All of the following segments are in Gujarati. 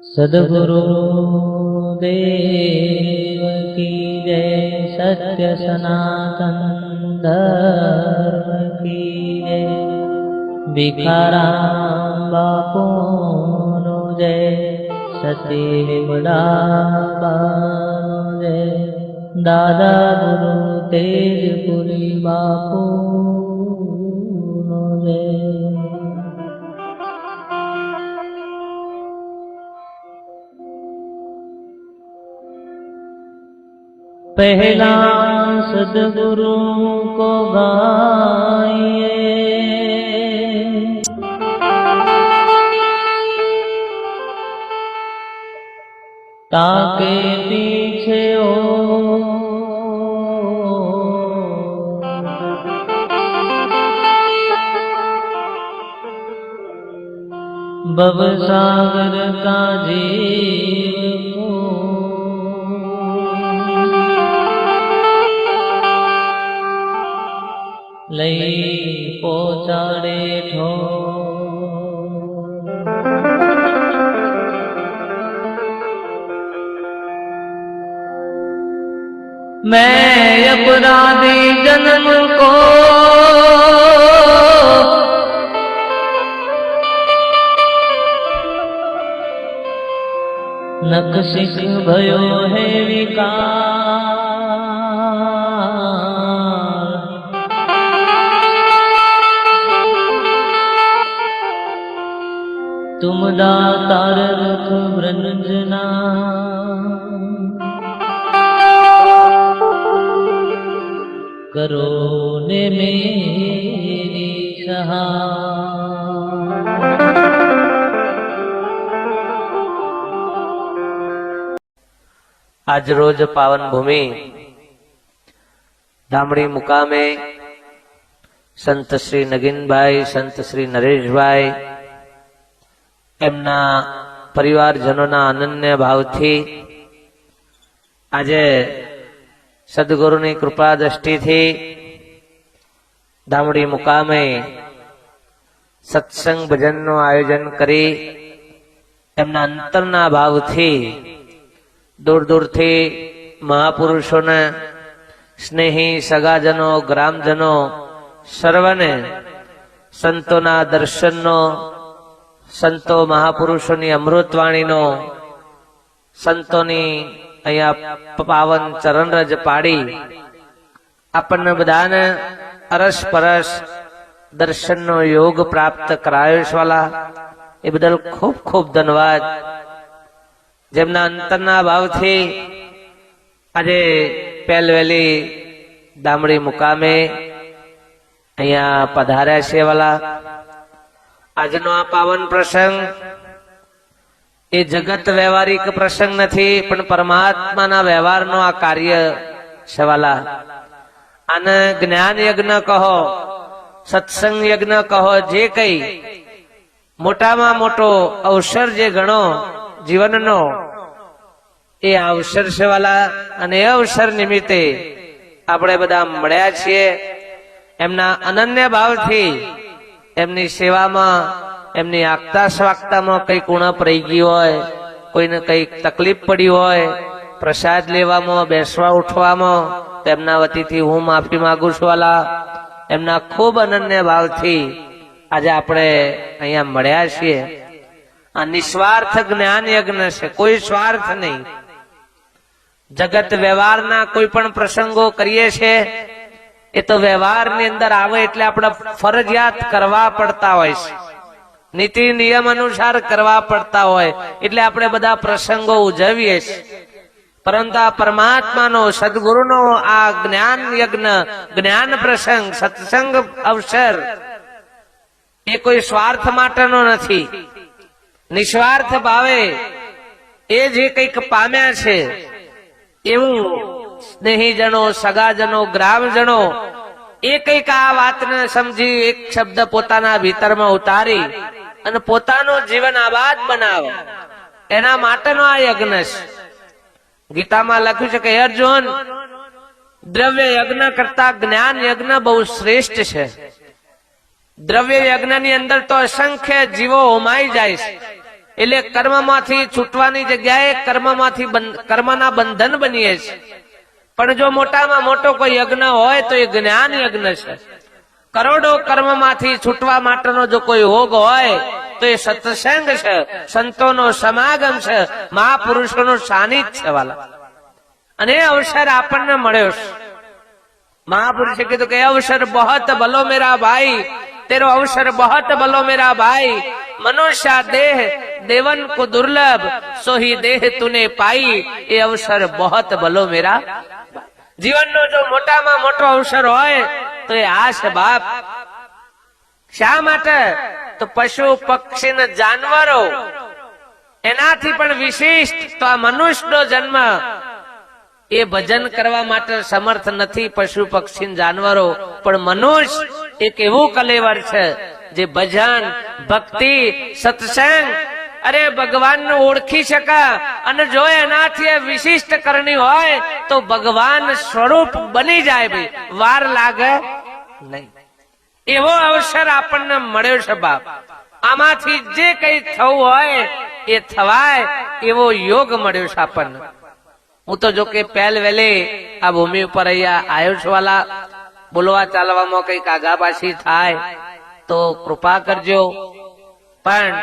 सद्गुरु देव की जय। सत्य सनातन धर्म की जय। भिखाराम बापूनो जय। सती विमला बानो जय। दादा गुरु तेजपुरी बापूनो जय। पहला सद्गुरु को गाइए, ताके पीछे हो भवसागर का जीव को लई पहुंचाड़े ठो। मैं अपराधी जन्म को नकशिक भयो है विकार। तुम दातार रख वृंजना करो ने मेरी सहाय। आज रोज पावन भूमि धामड़ी मुकामे संत श्री नगीनभाई, संत श्री नरेशभाई एमना परिवारजनोना अनन्य भावथी આજે સદગુરુની કૃપા દ્રષ્ટિથી धामड़ी मुकामे सत्संग भजनનું આયોજન કરી એમના અંતરના ભાવથી दूर दूर थी महापुरुषों ने स्नेही सगाजनो ग्रामजनो सर्वने संतोना दर्शननो संतो महापुरुषोनी अमृतवाणीनो संतोनी अहींया पावन चरणरज पाड़ी आपने बधाने अरस परस दर्शननो योग प्राप्त करायो छे वाला ए बदल खूब खूब धन्यवाद। જેમના અંતરના ભાવથી આજે પહેલવેલી દામડી મુકામે અહીંયા પધાર્યા છે વાલા। આજનો આ પાવન પ્રસંગ એ જગત વ્યવહારિક પ્રસંગ નથી પણ પરમાત્માના વ્યવહારનો આ કાર્ય છે વાલા। આને જ્ઞાન યજ્ઞ કહો, સત્સંગ યજ્ઞ કહો, જે કઈ મોટામાં મોટો અવસર જે ગણો જીવનનો એ અવસર છે વાલા। અને એ અવસર નિમિત્તે આપણે બધા મળ્યા છીએ। એમના અનન્ય ભાવથી એમની સેવામાં એમની આગતા સ્વાગતામાં કઈ ઉણપ રહી ગઈ હોય, કોઈને કઈ તકલીફ પડી હોય, પ્રસાદ લેવામાં બેસવા ઉઠવામાં, તેમના વતીથી હું માફી માંગુ છું વાલા। એમના ખૂબ અનન્ય ભાવથી આજે આપણે અહીંયા મળ્યા છીએ। આ નિસ્વાર્થ જ્ઞાન યજ્ઞ છે, કોઈ સ્વાર્થ નહીં। જગત વ્યવહારના કોઈ પણ પ્રસંગો કરીએ છે એ તો વ્યવહારની અંદર આવે એટલે આપણે ફરજિયાત કરવા પડતા હોય છે, નીતિ નિયમ અનુસાર કરવા પડતા હોય એટલે આપણે બધા પ્રસંગો ઉજવીએ છીએ। પરંતુ આ પરમાત્માનો સદગુરુનો આ જ્ઞાન યજ્ઞ, જ્ઞાન પ્રસંગ, સત્સંગ અવસર એ કોઈ સ્વાર્થ માટેનો નથી। નિસ્વાર્થ ભાવે એ જે કંઈક પામ્યા છે એવું સ્નેહીજનો, સગાજનો, ગ્રામજનો એ કંઈક આ વાતને સમજી એક શબ્દ પોતાના ભીતરમાં ઉતારી અને પોતાનું જીવન આબાદ બનાવે એના માટેનો આ યજ્ઞ છે। ગીતામાં લખ્યું છે કે અર્જુન, દ્રવ્ય યજ્ઞ કરતા જ્ઞાન યજ્ઞ બહુ શ્રેષ્ઠ છે। દ્રવ્ય યજ્ઞ ની અંદર તો અસંખ્ય જીવો હોમાઈ જાય છે, એટલે કર્મમાંથી છૂટવાની જગ્યાએ કર્મના બંધન બનીએ છે. પણ જો મોટામાં મોટો કોઈ યજ્ઞ હોય તો એ જ્ઞાન યજ્ઞ છે. કરોડો કર્મમાંથી છૂટવા માટેનો જો કોઈ યોગ હોય તો એ સત્સંગ છે, સંતોનો સમાગમ છે, મહાપુરુષોનું સાનિધ્ય છે વાલા. અને એ અવસર આપણને મળ્યો છે. મહાપુરુષે કીધું કે અવસર બહોત ભલો મેરા ભાઈ, તેરો અવસર બહોત ભલો મેરા ભાઈ, મનુષ્ય દેહ દેવન કો દુર્લભ, સોહી દેહ તુને પાઈ, એ અવસર બહોત ભલો મેરા. જીવનનો જો મોટામાં મોટો અવસર હોય તો એ આ છે બાપ. શા માટે? તો પશુ પક્ષી ને જાનવરો એનાથી પણ વિશિષ્ટ તો આ મનુષ્યનો જન્મ એ ભજન કરવા માટે સમર્થ નથી. પશુ પક્ષી જાનવરો પણ મનુષ્ય એક એવું કલેવર છે જે ભજન ભક્તિ સત્સંગ અરે ભગવાન ઓળખી શકા. અને જો એનાથી વિશિષ્ટ કરણી હોય તો ભગવાન સ્વરૂપ બની જાય. ભાઈ વાર લાગે નહીં. એવો અવસર આપણને મળ્યો છે બાપ. આમાંથી જે કઈ થવું હોય એ થવાય એવો યોગ મળ્યો છે આપણને. હું તો જો કે પહેલ વહેલે આ ભૂમિ ઉપર અહીંયા આવ્યો છું વાલા. બોલવા ચાલવામાં કઈક આગાપાછી થાય તો કૃપા કરજો. પણ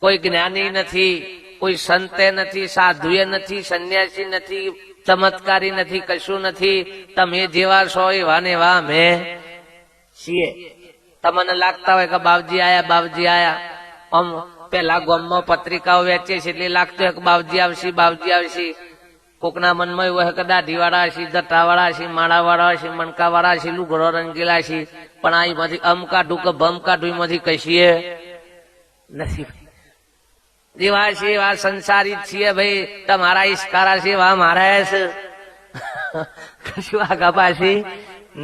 કોઈ જ્ઞાની નથી, કોઈ સંતે નથી, સાધુએ નથી, સંન્યાસી નથી, ચમત્કારી નથી, કશું નથી. તમે જેવા છો એવા ને એવા અમે છીએ. તમને લાગતા હોય કે બાપજી આયા બાપજી આયા. આમ પેલા ગામમાં પત્રિકાઓ વેચે છે એટલે લાગતું હોય કે બાપજી આવશે બાપજી આવશે. કોકના મનમાં એવું હોય કે દાઢી વાળા હશે, જટા વાળા હશે, માળા વાળા હશે, મણકા વાળા હશે, લુગડો રંગેલા છે. પણ આ એમાંથી અમ કાઢું કે ભમ કાઢું એમાંથી કશીએ નથી. જેવા છે એવા સંસારી છીએ ભાઈ. તમારા ઈશ્કારા છે એવા મારા છે. કશું આગા પાછી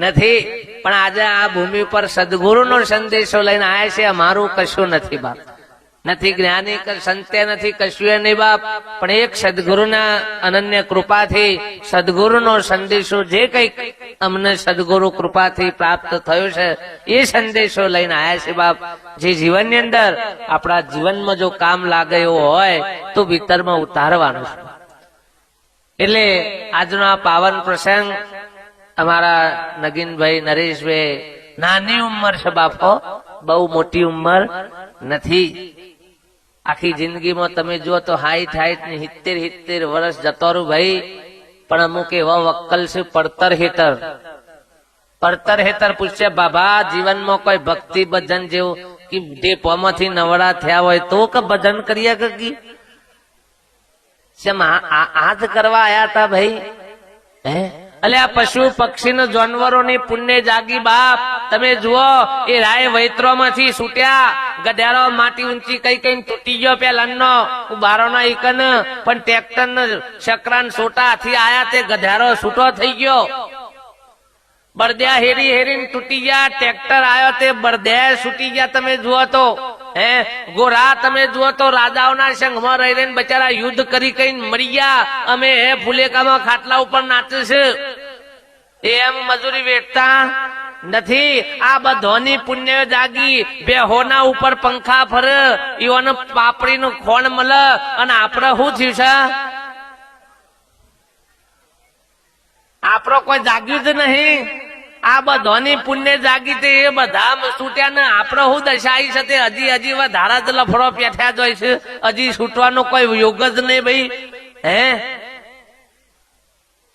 નથી. પણ આજે આ ભૂમિ પર સદગુરુનો સંદેશો લઈને આવ્યા છે. અમારું કશું નથી બાપ. નથી જ્ઞાની સંતે નથી કશું નહીં બાપ. પણ એક સદગુરુના અનન્ય કૃપાથી સદગુરુનો સંદેશો જે કઈક અમને સદગુરુ કૃપાથી પ્રાપ્ત થયો છે એ સંદેશો લઈને આવ્યા છે બાપ. જે જીવનની અંદર આપણા જીવનમાં જો કામ લાગે એવો હોય તો ભીતરમાં ઉતારવાનું છે. એટલે આજનો આ પાવન પ્રસંગ અમારા નગીનભાઈ નરેશભાઈ નાની ઉંમર છે બાપો, બહુ મોટી ઉંમર નથી. આખી જિંદગીમાં તમે જુઓ તો 60 ને 70 વર્ષ જતો રહ્યું ભાઈ. પણ અમુક એવા વક્કલ છે પડતર હેતર પૂછશે બાબા જીવનમાં કોઈ ભક્તિ ભજન જેવું કે ડેપોમાંથી નવડા થયા હોય તો કે ભજન કરીએ કે આજ કરવા આયા હતા ભાઈ. હે એટલે આ પશુ પક્ષી જાનવરોની પુણ્ય જાગી બાપ. તમે જુઓ એ રાય વૈત્રો માંથી છૂટ્યા. ગધેડો માટી ઊંચી કઈ કઈ તૂટી ગયો પેલા ઉભારો ના ઈકન. પણ ટ્રેક્ટર ને શકરાન સોટા હાથી આયા તે ગધેડો છૂટો થઈ ગયો. બળદિયા હેરી હેરી તૂટી ગયા. ટ્રેક્ટર આવ્યો તે બળદિયા છૂટી ગયા. તમે જુઓ તો હે ગોરા તમે જુઓ તો રાજાઓના સંઘમાં રહી રહીને બચારા યુદ્ધ કરી કઈ મરી ગયા. અમે હે ફુલેકામાં ખાટલા ઉપર નાચે છે એમ મજૂરી વેઠતા નથી. આ બધોની પુણ્ય જાગી. બેહોના ઉપર પંખા ફરે ઈવન પાપડી નું ખોણ મળે. અને આપડે શું થયું છે? આપડો કોઈ જાગ્યું જ નહીં. આ બધોની પુણ્ય જાગી તે એ બધા છૂટ્યા ને આપડે શું દશાઈ છે તે હજી વધારા જ લફડો પેઠ્યા જ હોય છે. હજી છૂટવાનો કોઈ યોગ જ નહીં ભાઈ. હે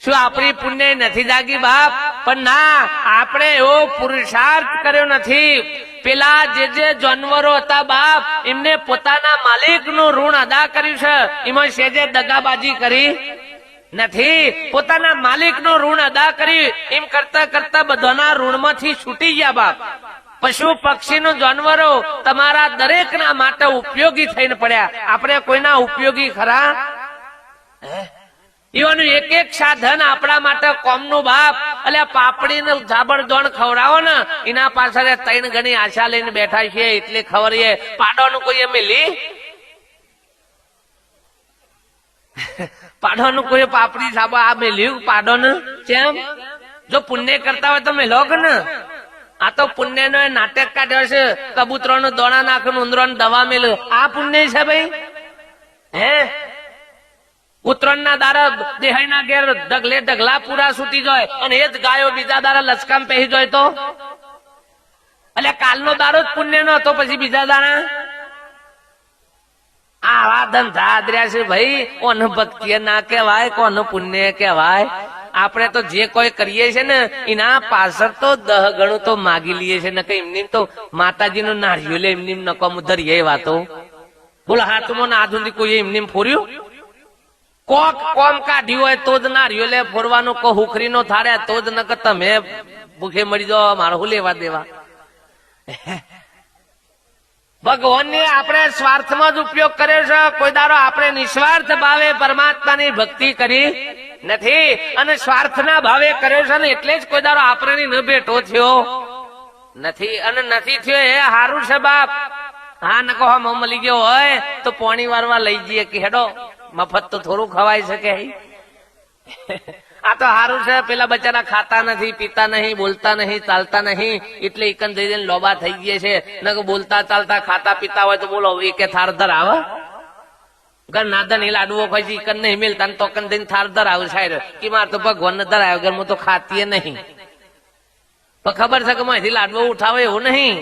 શું આપણી પુણ્ય નથી જાગી બાપ? પણ ના, આપણે એવો પુરુષાર્થ કર્યો નથી. પેલા જે જાનવરો હતા બાપ એમને પોતાના માલિક નું ઋણ અદા કર્યું છે. એમાં સેજે દગાબાજી કરી નથી. પોતાના માલિક નું ઋણ અદા કર્યું. એમ કરતા કરતા બધાના ઋણમાંથી છૂટી ગયા બાપ. પશુ પક્ષી નું જાનવરો તમારા દરેક ના માટે ઉપયોગી થઈને પડ્યા. આપણે કોઈના ઉપયોગી ખરા? એવાનું એક એક સાધન આપણા માટે કોમનું બાપ. એટલે પાપડી ને જાબરદોણ ખવડાવો ને એના પાછળ 3 ગણી આશા લઈને બેઠા છે. એટલે ખબર એ પાડોનું કોઈ એમ લી પાડોનું કોઈ પાપડી સાબા આ મેલ્યું પાડો ને કેમ? જો પુણ્ય કરતા હોય તો મેલો કે ને આ તો પુણ્ય નો નાટક કાઢ્યો છે, કબૂતરો નો દોણા નાખીને ઉંદરો દવા મેલ્યો, આ પુણ્ય છે ભાઈ? હે ઉત્તરાયણ ના દારા દેહાઈ ના ઘેર ઢગલે ઢગલા પૂરા સૂતી જાય અને એ જ ગાયો બીજા દારા લચકામ પહેરી જાય તો એટલે કાલનો દારો જ પુણ્ય નો હતો, પછી બીજા દાડા આવા ધંધા આદર્યા છે ભાઈ. કોને ભક્તિ ના કહેવાય, કોને પુણ્ય કહેવાય? આપણે તો જે કોઈ કરીએ છે ને એના પાછળ તો 10 ગણું તો માગી લઈએ છે ને, કઈ એમની તો માતાજી નું નારિયેળ એમની નકોમ ધરીએ વાતો. બોલો હાથમાં આજ સુધી કોઈ એમની ફોર્યું? કોક કોમ કાઢ્યું હોય તો જ નારિયેળ ફોરવાનું, કો હુખરી નો થાળે તો જ, નકર તમે ભૂખે મળી જાઓ, મારે શું લેવા દેવા? ભગવાનને આપણે સ્વાર્થમાં જ ઉપયોગ કર્યો છે, કોઈ દાડો આપણે નિસ્વાર્થ ભાવે પરમાત્માની ભક્તિ કરી નથી અને સ્વાર્થના ભાવે કર્યો છે ને એટલે જ કોઈ દાડો આપણે ન ભેટો થયો નથી. અને નથી થયો એ હારું છે બાપ. હા નકો હમ મળી ગયો હોય તો પોણી વારવા લઈ જઈએ કે હેડો, મફત તો થોડું ખવાઈ શકે. આ તો હારું છે, પેલા બચારા ખાતા નથી, પીતા નહીં, બોલતા નહીં, ચાલતા નહીં, એટલે એકન જઈને લોબા થઈ ગયા છે. નકો બોલતા ચાલતા ખાતા પીતા હોય તો બોલો એકે થાર ધર આવે ઘર નાદન એ લાડવો ખાય છે, એકન નહીં મિલતા તો કન દઈને થાર ધર આવે સાહેબ કે માર તો ભગવાન ને ધરાય વગર હું તો ખાતી નહીં. તો ખબર છે કે માહિતી લાડવો ઉઠાવે એવું નહીં,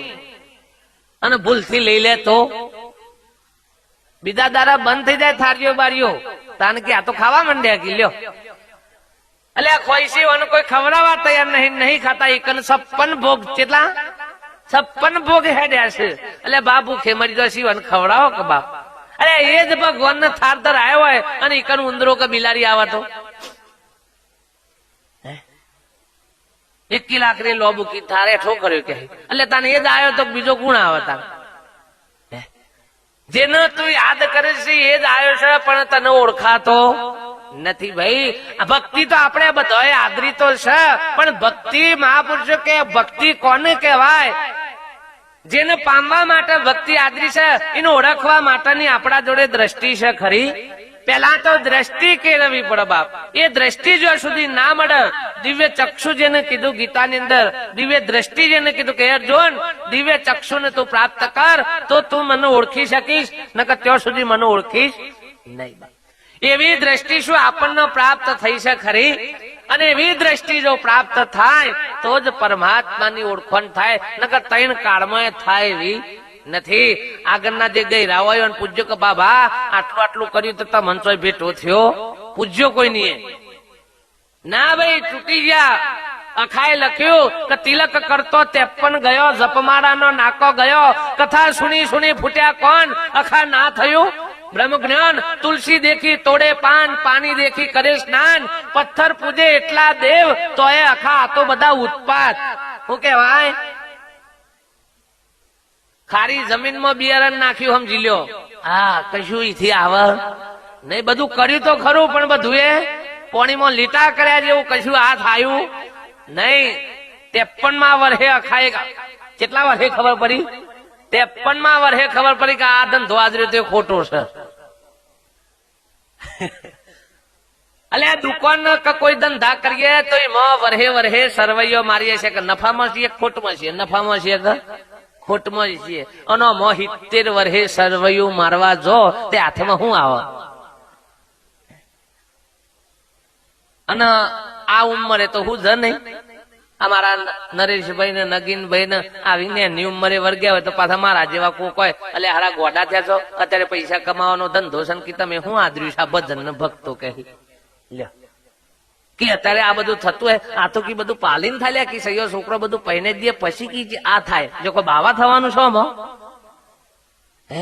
અને ભૂલથી લઈ લે તો બીજા દારા બંધ થઈ જાય થારીઓ બારીઓ, તાન કે આ તો ખાવા માંડ્યા કે લ્યો. એટલે ખોઈશી કોઈ ખવડાવવા તૈયાર નહીં ખાતા. એકન 56 ભોગ, કેટલા 56 ભોગ હેડ્યા છે. એટલે બા ભૂખે મરી જશે અને ખવડાવો કે બાપ? અરે એ જ ભગવાન ને થાર ધર આવ્યો હોય અને એકન ઉંદરો કે બિલાડી આવે તો 1 લાખ લોબ કી થારે ઠો કર્યો કે, એટલે તને એ જ આવ્યો તો બીજો ગુણ આવે તાર? જેને તું યાદ કરે છે એ જ આવ્યો છે, પણ તને ઓળખાતો નથી ભાઈ. ભક્તિ તો આપણે બધાએ આદરી તો છે, પણ ભક્તિ મહાપુરુષો કે ભક્તિ કોને કહેવાય? જેને પામવા માટે ભક્તિ આદરી છે એને ઓળખવા માટેની આપણા જોડે દ્રષ્ટિ છે ખરી? પેલા તો દ્રષ્ટિ કેળવવી પડે બાપ. એ દ્રષ્ટિ જો સુધી ના મળે, દિવ્ય ચક્ષુ જેને કીધું ગીતાની અંદર, દિવ્ય દ્રષ્ટિ જેને કીધું કે અર્જુન દિવ્ય ચક્ષુ ને તું પ્રાપ્ત કર તો તું મને ઓળખી શકીશ, નકર ત્યાં સુધી મને ઓળખીશ નહીં બાપ. એવી દ્રષ્ટિ શું આપણને પ્રાપ્ત થઈ છે ખરી? અને એવી દ્રષ્ટિ જો પ્રાપ્ત થાય તો જ પરમાત્માની ઓળખાણ થાય, નકર 3 કાળમાં થાય એવી નથી. આગળના જે ગયરા હોય પૂછ્યો કે બાબા આટલું આટલું કર્યું તો તમને તો ભેટો થયો? પૂછ્યો કોઈ નહીં? ના ભાઈ, તૂટી ગયા. અખાએ લખ્યું કે તિલક કરતો 53 ગયો, જપમાળાનો નાકો ગયો, કથા સુણી ફૂટ્યા કોણ? અખા ના થયું બ્રહ્મ જ્ઞાન. તુલસી દેખી તોડે પાન, પાણી દેખી કરે સ્નાન, પથ્થર પૂજે એટલા દેવ, તો એ અખા આ તો બધા ઉત્પાત. શું કેવાય? ખારી જમીનમાં બિયારણ નાખ્યું સમજી લ્યો. હા કશું ઈથી આવે નહીં. બધું કર્યું તો ખરું, પણ બધું એ પોણીમાં લીટા કર્યા જેવું કશું આ થાયું નહીં. 53મા વર્ષે અખાએ, કેટલા વર્ષે ખબર પડી? 53મા વર્ષે ખબર પડી કે આ ધંધો આદર્યો તે ખોટો છે. એટલે દુકાન કોઈ ધંધા કરીએ તો એમાં વર્ષે સરવૈયો મારીએ છે કે નફામાં છીએ ખોટમાં છીએ, નફામાં છીએ કે ખોટમાં છીએ. અને 70 વર્ષે સરવૈયું મારવા જો તે હાથમાં શું આવે? અને આ ઉંમરે તો હું જ નહીં. અમારા નરેશભાઈ ને નગીનભાઈ ને આવીને એની ઉંમરે વર્ગ્યા હોય તો પાછા મારા જેવા કોક હોય એટલે હારા ગોડા થયા છો, અત્યારે પૈસા કમાવાનો ધંધો છે કે તમે શું આદર્યું છે આ ભજન ને ભક્તો કહી લ્યો કે અત્યારે આ બધું થતું હોય. આ તો કે બધું પાલીને થાય કે સહીઓ છોકરો બધું પહેને દે પછી કે આ થાય. જો કોઈ બાવા થવાનું છો હે?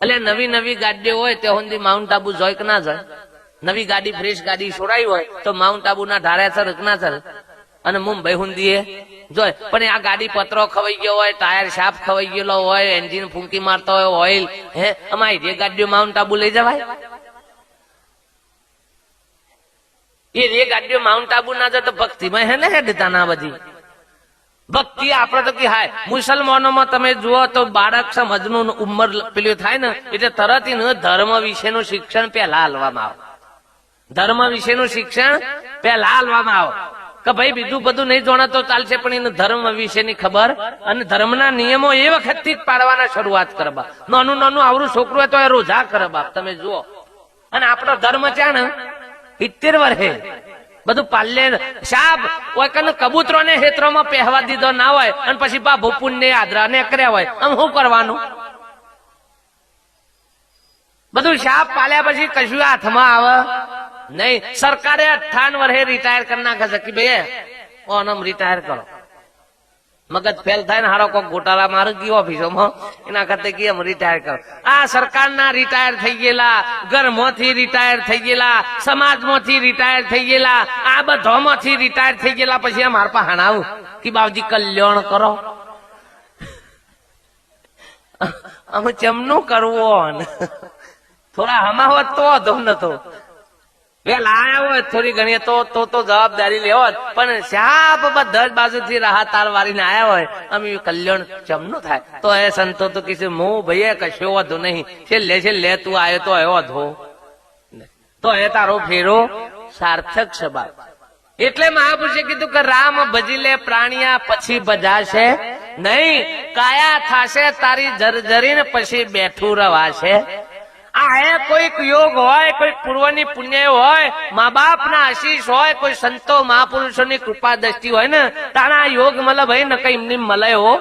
એટલે નવી ગાડીઓ હોય ત્યાં સુધી માઉન્ટ આબુ જોઈ કે ના જાય? નવી ગાડી ફ્રેશ ગાડી છોડાઈ હોય તો માઉન્ટ આબુ ના ઢારે સર ના સર, અને મુંબઈ હુંદી જોય. પણ આ ગાડી પતરો ખવાઈ ગયો હોય, ટાયર શાફ ખવાઈ ગયેલો હોય, એન્જિન ફૂંકી મારતો હોય, ઓઇલ હે અમારી જે ગાડીઓ માઉન્ટ આબુ લઈ જવાય? એ ગાડીઓ માઉન્ટ આબુ ના જાય તો ભક્તિમાં હે ને હેડતા ના બધી ભક્તિ. આપડે તો કે હાય મુસલમાનોમાં તમે જુઓ તો બાળક સમજનું ઉંમર પેલું થાય ને એટલે તરત ધર્મ વિશેનું શિક્ષણ પેલા હાલવામાં આવે. ધર્મ વિશેનું શિક્ષણ પેલા હાલવામાં આવે. કે ભાઈ બીજું બધું નહીં જોણા તો ચાલશે, પણ એને ધર્મ વિશેની ખબર અને ધર્મના નિયમો એ વખતથી જ પાડવાના શરૂઆત કરે બાપ. નાનું નાનું આવરું છોકરું હોય તો એ રોજા કરે બાપ, તમે જુઓ. અને આપણો ધર્મ છે ને 70 વર્ષે બધું પાલ્ય સાહેબ કોઈ કને કબૂતરો ને હેતરોમાં પહેવા દીધો ના હોય અને પછી બા ભૂપુન ને આદરા ને કર્યા હોય, આમ શું કરવાનું? બધું સાપ પાલ્યા પછી કશું હાથમાં આવે નહીં. સરકારે 58 વર્ષે રિટાયર કરી નાખે છે કે ભાઈ ઓનમ રિટાયર કરો. મગજ ફેલ થાય ને હારો કોક ગોટાળા મારે ગયો ઓફિસોમાં, એના કરતા કે એમ રિટાયર કરો. આ સરકારના રિટાયર થઈ ગયેલા, ઘરમાંથી રિટાયર થઈ ગયેલા, સમાજમાંથી રિટાયર થઈ ગયેલા, આ બધામાંથી રિટાયર થઈ ગયેલા પછી આ મારા પાસે હણાવું કે બાપજી કલ્યાણ કરો. અમે ચમનું કરવું થોડા હમા હોત તો વાંધો નતો, વેલા આયા હોય થોડી ઘણી તો જવાબદારી લેવો, પણ સાપ બધા જ બાજુથી રાહત તાર વારીને આયા હોય અમે કલ્યાણ ચમનું થાય. તો એ સંતો તો કીધું હું ભાઈ કશો વાંધો નહીં, છેલ્લે તું આવ્યો તો એવો ધો, તો એ તારો ફેરો સાર્થક છે બાપ. એટલે મહાપુરુષે કીધું કે રામ ભજી લે પ્રાણિયા પછી ભજાશે નહીં, કાયા થાશે તારી જર્જરીને પછી બેઠું રવાશે. આ કોઈક યોગ હોય, કોઈ પૂર્વની પુણ્ય હોય, મા બાપ ના આશીષ હોય, કોઈ સંતો મહાપુરુષોની કૃપા દ્રષ્ટિ હોય ને તારા યોગ મળે ભાઈ ને કઈ એમની મળે હો.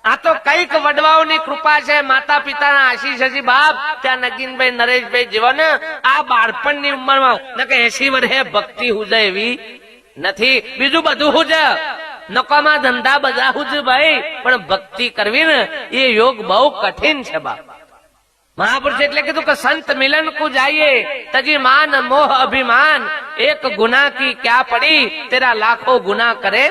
આ તો કઈક વડવાઓની કૃપા છે, માતા પિતાના આશીષ હજી બાપ. ત્યાં નગીનભાઈ નરેશભાઈ જેવા ને આ બાળપણની ઉંમરમાં ને કે 80 વર્ષે ભક્તિ હુજે એવી નથી. બીજું બધું હુજે, નકામા ધંધા બધા હુજ ભાઈ, પણ ભક્તિ કરવી ને એ યોગ બહુ કઠિન છે બાપ. महापुरुष એટલે કીધું કે संत मिलन को जाइए तजी मान मोह अभिमान, एक गुना की क्या पड़ी तेरा लाखों गुना करे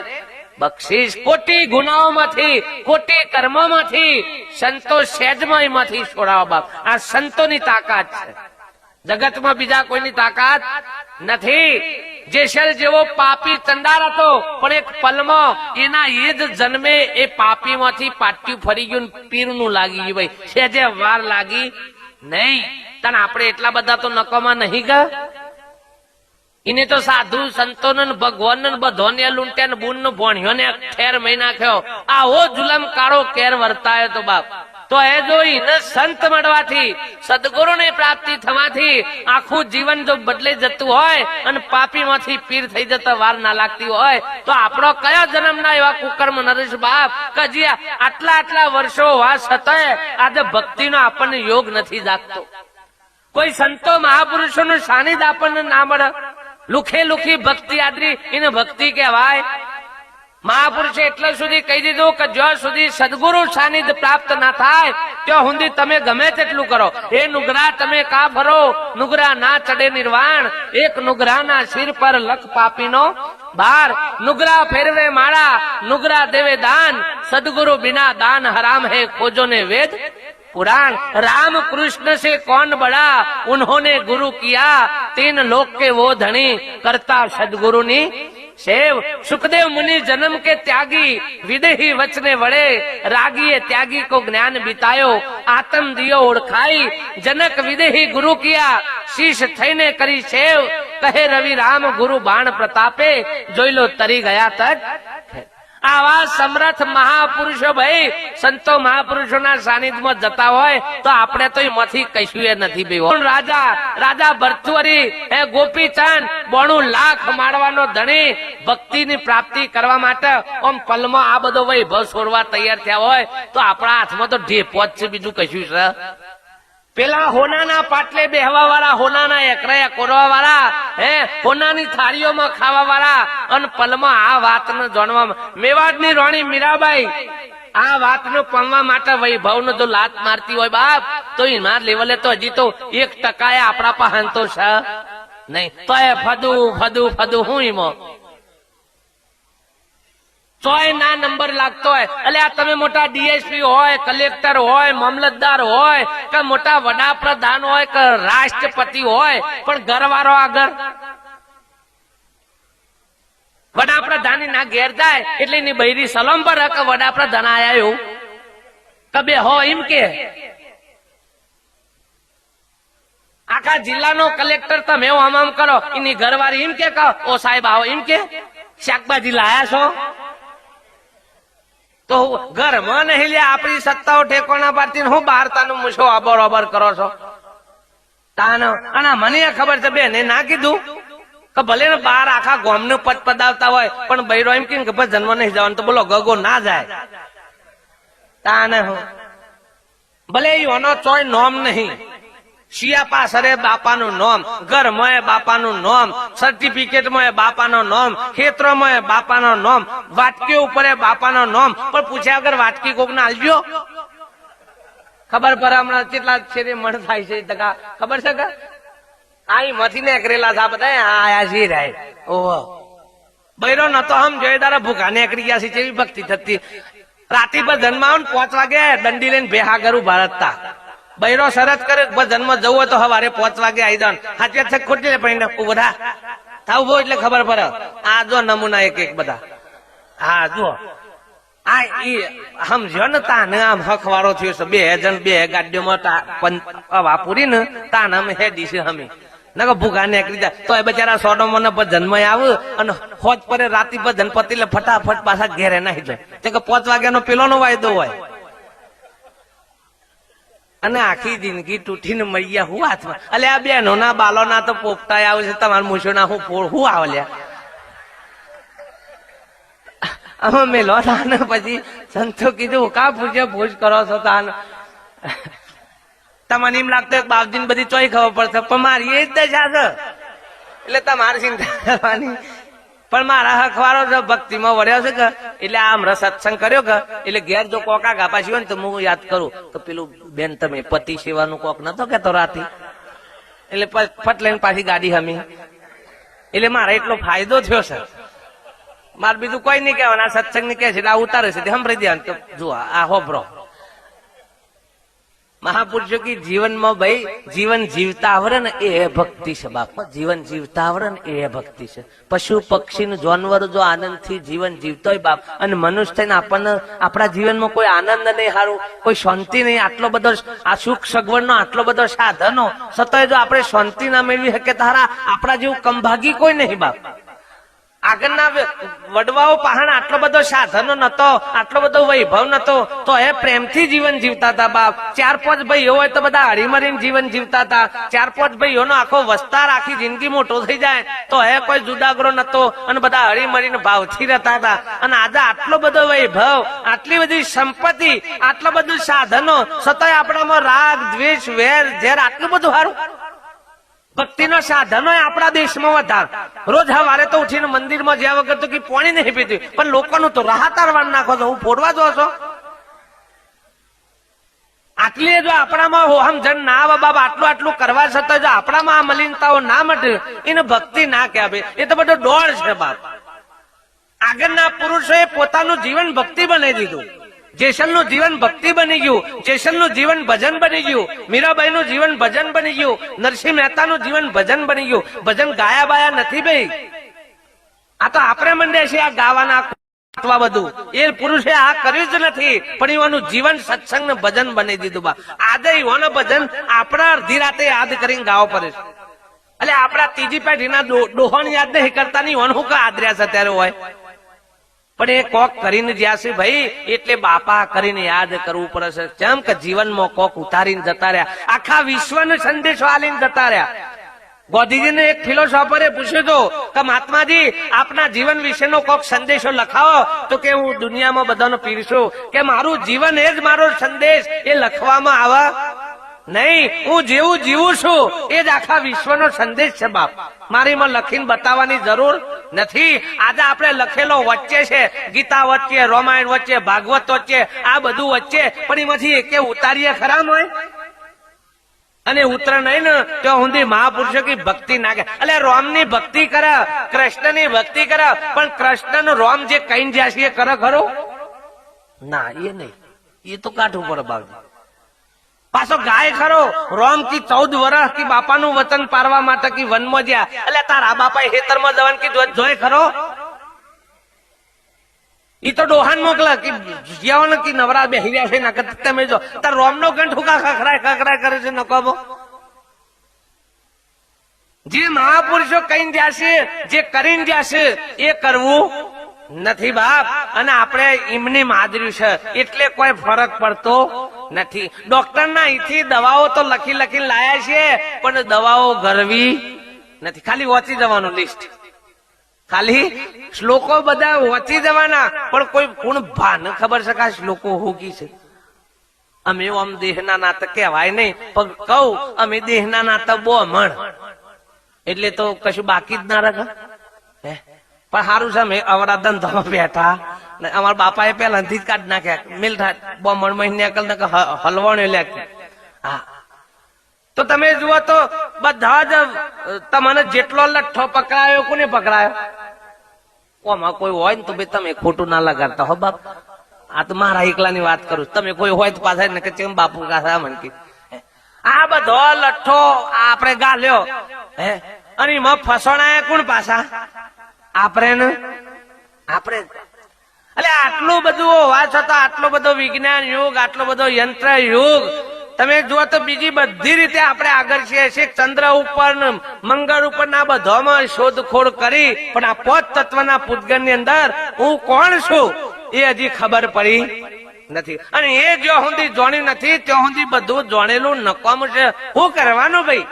बख्शीश. कोटी गुनाओમાંથી कोटी કર્મોમાંથી સંતો સહેજમાંથી છોડાવા બાપ. આ સંતોની તાકાત છે, જગતમાં બીજા કોઈની તાકાત નથી. જેસલ જેવો પાપી ચંડાર હતો પણ એક પલમાં એના એ જ જન્મે એ પાપીમાંથી પાટિયું ફરી ગયું, પીરનું લાગી ગયું ભાઈ, સહેજે વાર લાગી નહીં. તને આપણે એટલા બધા તો નકામા નહીં ગયા. એને તો સાધુ સંતોને ભગવાન બધોને લૂંટ્યા ને બુન ભોણ્યો ને ઠેર મહી નાખ્યો. આવો જુલમ કાળો કેર વર્તાયો તો બાપ. તો એ જોઈ ને સંત મળવાથી, સદગુરુ ની પ્રાપ્તિ થવાથી આખું જીવન જો બદલાઈ જતું હોય અને પાપી માંથી પીર થઈ જતા વાર ના લાગતી હોય તો આપણો કયો જન્મ ના એવા કુકર્મ નરેશ બાપ કે જે આટલા વર્ષો વાસ હતા આજે ભક્તિનો આપણને યોગ નથી જાગતો. કોઈ સંતો મહાપુરુષો નું સાનિધ્ય આપણને ના મળે. લુખે લુખી ભક્તિ આદરી એને ભક્તિ કહેવાય. મહાપુરુષે એટલે સુધી કહી દીધું કે જ્યાં સુધી સદગુરુ સાનિધ્ય પ્રાપ્ત ના થાય ત્યાં સુધી તમે ગમે તેટલું કરો. એ નુગરા તમે કા ફરો, નુગરા ના ચડે નિર્વાણ, એક નુગરા ના સિર પર લખ પાપીનો બાર. નુગરા ફેરવે માળા, નુગરા દેવે દાન, સદગुरु बिना दान हराम है खोजो ने वेद पुराण. राम कृष्ण से कौन बड़ा उन्होंने गुरु किया, 3 लोक के वो धनी करता सदगुरु नी सेव. सुखदेव मुनि जन्म के त्यागी, विदेही वचने वड़े, रागी त्यागी को ज्ञान बितायो, आत्म दियो ओळखाई. जनक विदेही गुरु किया, शीश थईने करी सेव. कहे रवि राम गुरु बाण प्रतापे, જોઈ લો તરી ગયા તજ. આવા સમર્થ મહાપુરુષો ભાઈ સંતો મહાપુરુષોના સાનિધ્યમાં જતા હોય તો આપણે તો એમાંથી કશું એ નથી ભાઈ. રાજા ભર્તુહરી એ ગોપીચંદ 92 લાખ મારવાનો ધણી ભક્તિની પ્રાપ્તિ કરવા માટે આમ પલમાં આ બધો વૈભવ છોડવા તૈયાર થયા હોય તો આપણા હાથમાં તો ઢેપો જ છે, બીજું કશું છે. પેલા હોનાના પાટલે બેહવા વાળા, હોનાના એકરા કોરવા વાળા, હોનાની થાળીઓમાં ખાવા વાળા અને પલમાં આ વાતને જાણવા. મેવાડની રાણી મીરાબાઈ આ વાતને પામવા માટે વૈભવનો જો લાત મારતી હોય બાપ તો એના લેવલે તો હજી તો 1% આપણા પાસે તો છે નહીં. તો એ ફદુ હું એમાં ચોય ના નંબર લાગતો હોય. એટલે આ તમે મોટા ડીએસપી હોય, કલેક્ટર હોય, મામલતદાર હોય કે મોટા વડાપ્રધાન હોય કે રાષ્ટ્રપતિ હોય, પણ ઘરવાળો આગળ વડાપ્રધાન ના ઘેર જાય એટલે એની બૈરી સલામ પર કે વડાપ્રધાન આયા એવું કબે હો એમ કે. આખા જિલ્લાનો કલેક્ટર તમે આમ કરો, એની ઘરવાળી એમ કે ઓ સાહેબ આવો એમ કે. શાકભાજી લાયા છો તો ઘરમાં નહીં લે આપણી સત્તાઓ ઠેકોણા પાડતી હું બહાર તાનું મૂછો અબર અબર કરો છો તાનો અને મને ખબર છે બેન ના કીધું કે ભલે ને બહાર આખા ગામ નું પદ પદાવતા હોય પણ બૈરો એમ કે ભાઈ જન્મ નહીં જવાનું તો બોલો ગગો ના જાય તાને હું ભલે એનો ચોય નોમ નહીં શિયા પાસરે બાપાનું નોમ ઘરમાં બાપાનું નોમ સર્ટિફિકેટમાં બાપાનો નોમ ખેતરોમાં બાપાનો નોમ વાટકી ઉપર બાપાનો નોમ પણ પૂછ્યા વગર વાટકી કોક ને આલજો ખબર પડે હમણાં કેટલા છે મણ થાય છે ટકા ખબર છે કે આઈ માંથી નીકળેલા છે બધા આયા છે રાય ઓહો બૈરો નતો હમ જોઈ તારા ભૂખા નીકળી ગયા છે કેવી ભક્તિ થતી રાતી પર જન્માવ 5 વાગે દંડી લઈને ભેહા કરું ભારતતા બૈરો શરત કરે જન્મ જવું હોય તો સવારે 5 વાગે આવી દઉં સાચે છે ખોટી પડીને ઉભા થાવ બહુ એટલે ખબર પડે આ જો નમૂના એક એક બધા હા જો આ સમજો ને તાને આમ હખવારો થયો છે 2 જણ 2 ગાડીઓમાં વાપુરી ને તાને અમે હેડી છે અમે ના ભૂખા નીકળી જાય તો એ બચારા સોડો મને જન્મ આવે અને હોજ પર રાતી પર જનપતિ એટલે ફટાફટ પાછા ઘેરે નાહી જાય કે 5 વાગ્યાનો પેલો નો વાયદો હોય અને આખી જિંદગી તૂટીને મૈયા હું હાથમાં એટલે આ બેનો ના બાલો ના તો પોપટા આવે છે તમારા મૂછો ના હું ફોડ હું આવલ્યા અમે મેલો તાને પછી સંતો કીધું કા પૂછે ભૂજ કરો છો તાન તમને એમ લાગતું બાપજીને બધી ચોઈ ખબર પડશે પણ મારી એ જ દશા છે એટલે તમારે ચિંતા કરવાની પણ મારા હખવારો છે ભક્તિમાં વળ્યો છે કે એટલે આમ સત્સંગ કર્યો કે એટલે ઘેર જો કોકા ગાપાસી હોય ને તો હું યાદ કરું તો પેલું બેન તમે પતિ સેવાનું કોક નતો કેતો રાતી એટલે ફટ લઈને પાછી ગાડી હમી એટલે મારે એટલો ફાયદો થયો છે મારે બીજું કોઈ નહીં કહેવાના સત્સંગ ની કે છે એટલે આ ઉતારે છે સાંભળી દેવાનું તો જુઓ આ હોભરો મહાપુરુષો કે જીવનમાં ભાઈ જીવન જીવતા આવડે ને એ ભક્તિ છે બાપા જીવન જીવતા આવડે ને એ ભક્તિ છે પશુ પક્ષી જાનવરો જો આનંદથી જીવન જીવતો હોય બાપ અને મનુષ્ય થઈને આપણને આપણા જીવનમાં કોઈ આનંદ નહીં સારું કોઈ શાંતિ નહીં આટલો બધો આ સુખ સગવડનો આટલો બધો સાધનો છતાંય જો આપણે શાંતિ ના મેળવી શકે તારા આપણા જેવું કમભાગી કોઈ નહીં બાપ આગળના વડવાઓ પહાણ આટલો બધો સાધનો નતો આટલો બધો વૈભવ નતો તો એ પ્રેમથી જીવન જીવતા હતા બાપ 4-5 ભાઈઓ હોય તો બધા હળીમળીને જીવન જીવતા હતા 4-5 ભાઈઓનો આખો વસ્તાર આખી જિંદગી મોટો થઈ જાય તો એ કોઈ જુદાગરો નતો અને બધા હળીમળીને ભાવથી રહેતા હતા અને આજે આટલો બધો વૈભવ આટલી બધી સંપત્તિ આટલું બધું સાધનો છતાંય આપણામાં રાગ દ્વેષ વેર ઝેર આટલું બધું સારું ભક્તિનો સાધનો આપણા દેશમાં વધાર રોજ સવારે તો ઉઠીને મંદિરમાં જ્યાં વગર તો કઈ પાણી નહીં પીતું પણ લોકોનું તો રાહતારવાન નાખો છો હું ફોડવા જો છો આટલી જો આપણામાં સમજણ ના આવે બાબા આટલું આટલું કરવા છતાં જો આપણામાં આ મલિનતાઓ ના મટે એને ભક્તિ ના કહેવાય એ તો બધો દોડ છે બાપ આગળના પુરુષોએ પોતાનું જીવન ભક્તિ બનાવી દીધું જેસલનું જીવન ભક્તિ બની ગયું જેસલનું જીવન ભજન બની ગયું મીરાબાઈનું જીવન ભજન બની ગયું નરસિંહ મહેતાનું જીવન ભજન બની ગયું ભજન ગાયા બાયા નથી ભાઈ આ તો આપણે મંડે છે આ ગાવાના બધું એ પુરુષે આ કર્યું જ નથી પણ એવાનું જીવન સત્સંગ ને ભજન બની દીધું બા આજે એવાનું ભજન આપણા અડધી રાતે યાદ કરીને ગાવો પડે છે એટલે આપણા ત્રીજી પેઢીના ડોહોણ યાદ નહીં કરતા નહીં હું કા આદર્યા છે ત્યારે હોય પણ એ કોક કરીને જ્યાં છે ભાઈ એટલે બાપા કરીને યાદ કરવું પડે છે જેમ કે જીવનમાં કોક ઉતારીને જતા રહ્યા આખા વિશ્વનો સંદેશો આલીને જતા રહ્યા ગોધીજીને એક ફિલોસોફરે પૂછ્યું હતું કે મહાત્માજી આપના જીવન વિશેનો કોક સંદેશો લખાવો તો કે હું દુનિયામાં બધાનો પીરશું કે મારું જીવન એ જ મારો સંદેશ એ લખવામાં આવે નહીં હું જેવું જીવું છું એ જ આખા વિશ્વનો સંદેશ છે બાપ મારી માં લખીને બતાવવાની જરૂર નથી આજે આપણે લખેલો વચ્ચે છે ગીતા વચ્ચે રામાયણ વચ્ચે ભાગવત વચ્ચે આ બધું વચ્ચે પણ એમાંથી એકે ઉતારીએ ખરા હોય અને ઉતર નહીં ને તો ઊંધી મહાપુરુષો की ભક્તિ ના કરે એટલે રોમ ની ભક્તિ કરે કૃષ્ણ ની ભક્તિ કરે પણ કૃષ્ણ નું રોમ જે કઈ જ્યાં છે એ કરે ખરો ના એ નહીં એ તો કાઠું પડે બાબુ પાછો ગાય ખરો રોમ કી 14 વર્ષ કી બાપાનું વતન પારવા માટે કી વનમાં જ્યાં એટલે તારા બાપા ખેતરમાં જવાન કી જોઈ ખરો ઈ તો ડોહાન મોકલા કે જીવન કી નવરા બેહ્યા છે ના કરતે તમે જો તાર રોમ નો ગંઠ હુકા ખખરાય કરે છે ન કહો જે મહાપુરુષો કહીને જશે, જે કરીને જશે એ કરવું નથી બાપ. અને આપણે એમની માદર્યું છે એટલે કોઈ ફરક પડતો નથી. ડોક્ટર ના અહીંથી દવાઓ તો લખી લખીને લાયા છે, પણ દવાઓ ગરવી નથી. ખાલી વાંચી જવાનું લિસ્ટ, ખાલી શ્લોકો બધા વાંચી જવાના, પણ કોઈ કોણ ભાન ખબર છે કે આ શ્લોકો હોકી છે. અમે આમ દેહના નાત કહેવાય નહીં, પણ કહું અમે દેહના નાત બોમણ, એટલે તો કશું બાકી જ ના રાખે. પણ સારું છે અમે અમારા ધંધામાં બેઠા, અમારા બાપાએ પહેલાથી જ કાઢ નાખ્યા મિલ થાય બોમણ મહિને હલવાણો લે. હા, તો તમે જુઓ તો બધા જ તમને જેટલો લઠ્ઠો પકડાયો કોને પકડાયો? ઓમાં કોઈ હોય ને તો ભાઈ તમે ખોટું ના લગાડતા હો બાપ. આ તો મારા એકલાની વાત કરું. તમે કોઈ હોય તો પાછા ને કે ચેમ બાપુ કાસા મનકી આ બધો લઠ્ઠો આપણે ગાલ્યો હે, અને એમાં ફસોણાયા કોણ પાછા? આપણે એટલે આટલું બધું હોવા છતાં આટલો બધો વિજ્ઞાન યુગ, આટલો બધો યંત્ર યુગ, તમે જુઓ તો બીજી બધી રીતે આપણે આગળ છીએ. ચંદ્ર ઉપર મંગળ ઉપર ના બધામાં શોધખોળ કરી, પણ આ પોત તત્વના પૂતગલ ની અંદર હું કોણ છું એ હજી ખબર પડી નથી. અને એ જ્યાં સુધી જાણ્યું નથી ત્યાં સુધી બધું જાણેલું નકામ છે. શું કરવાનું ભાઈ?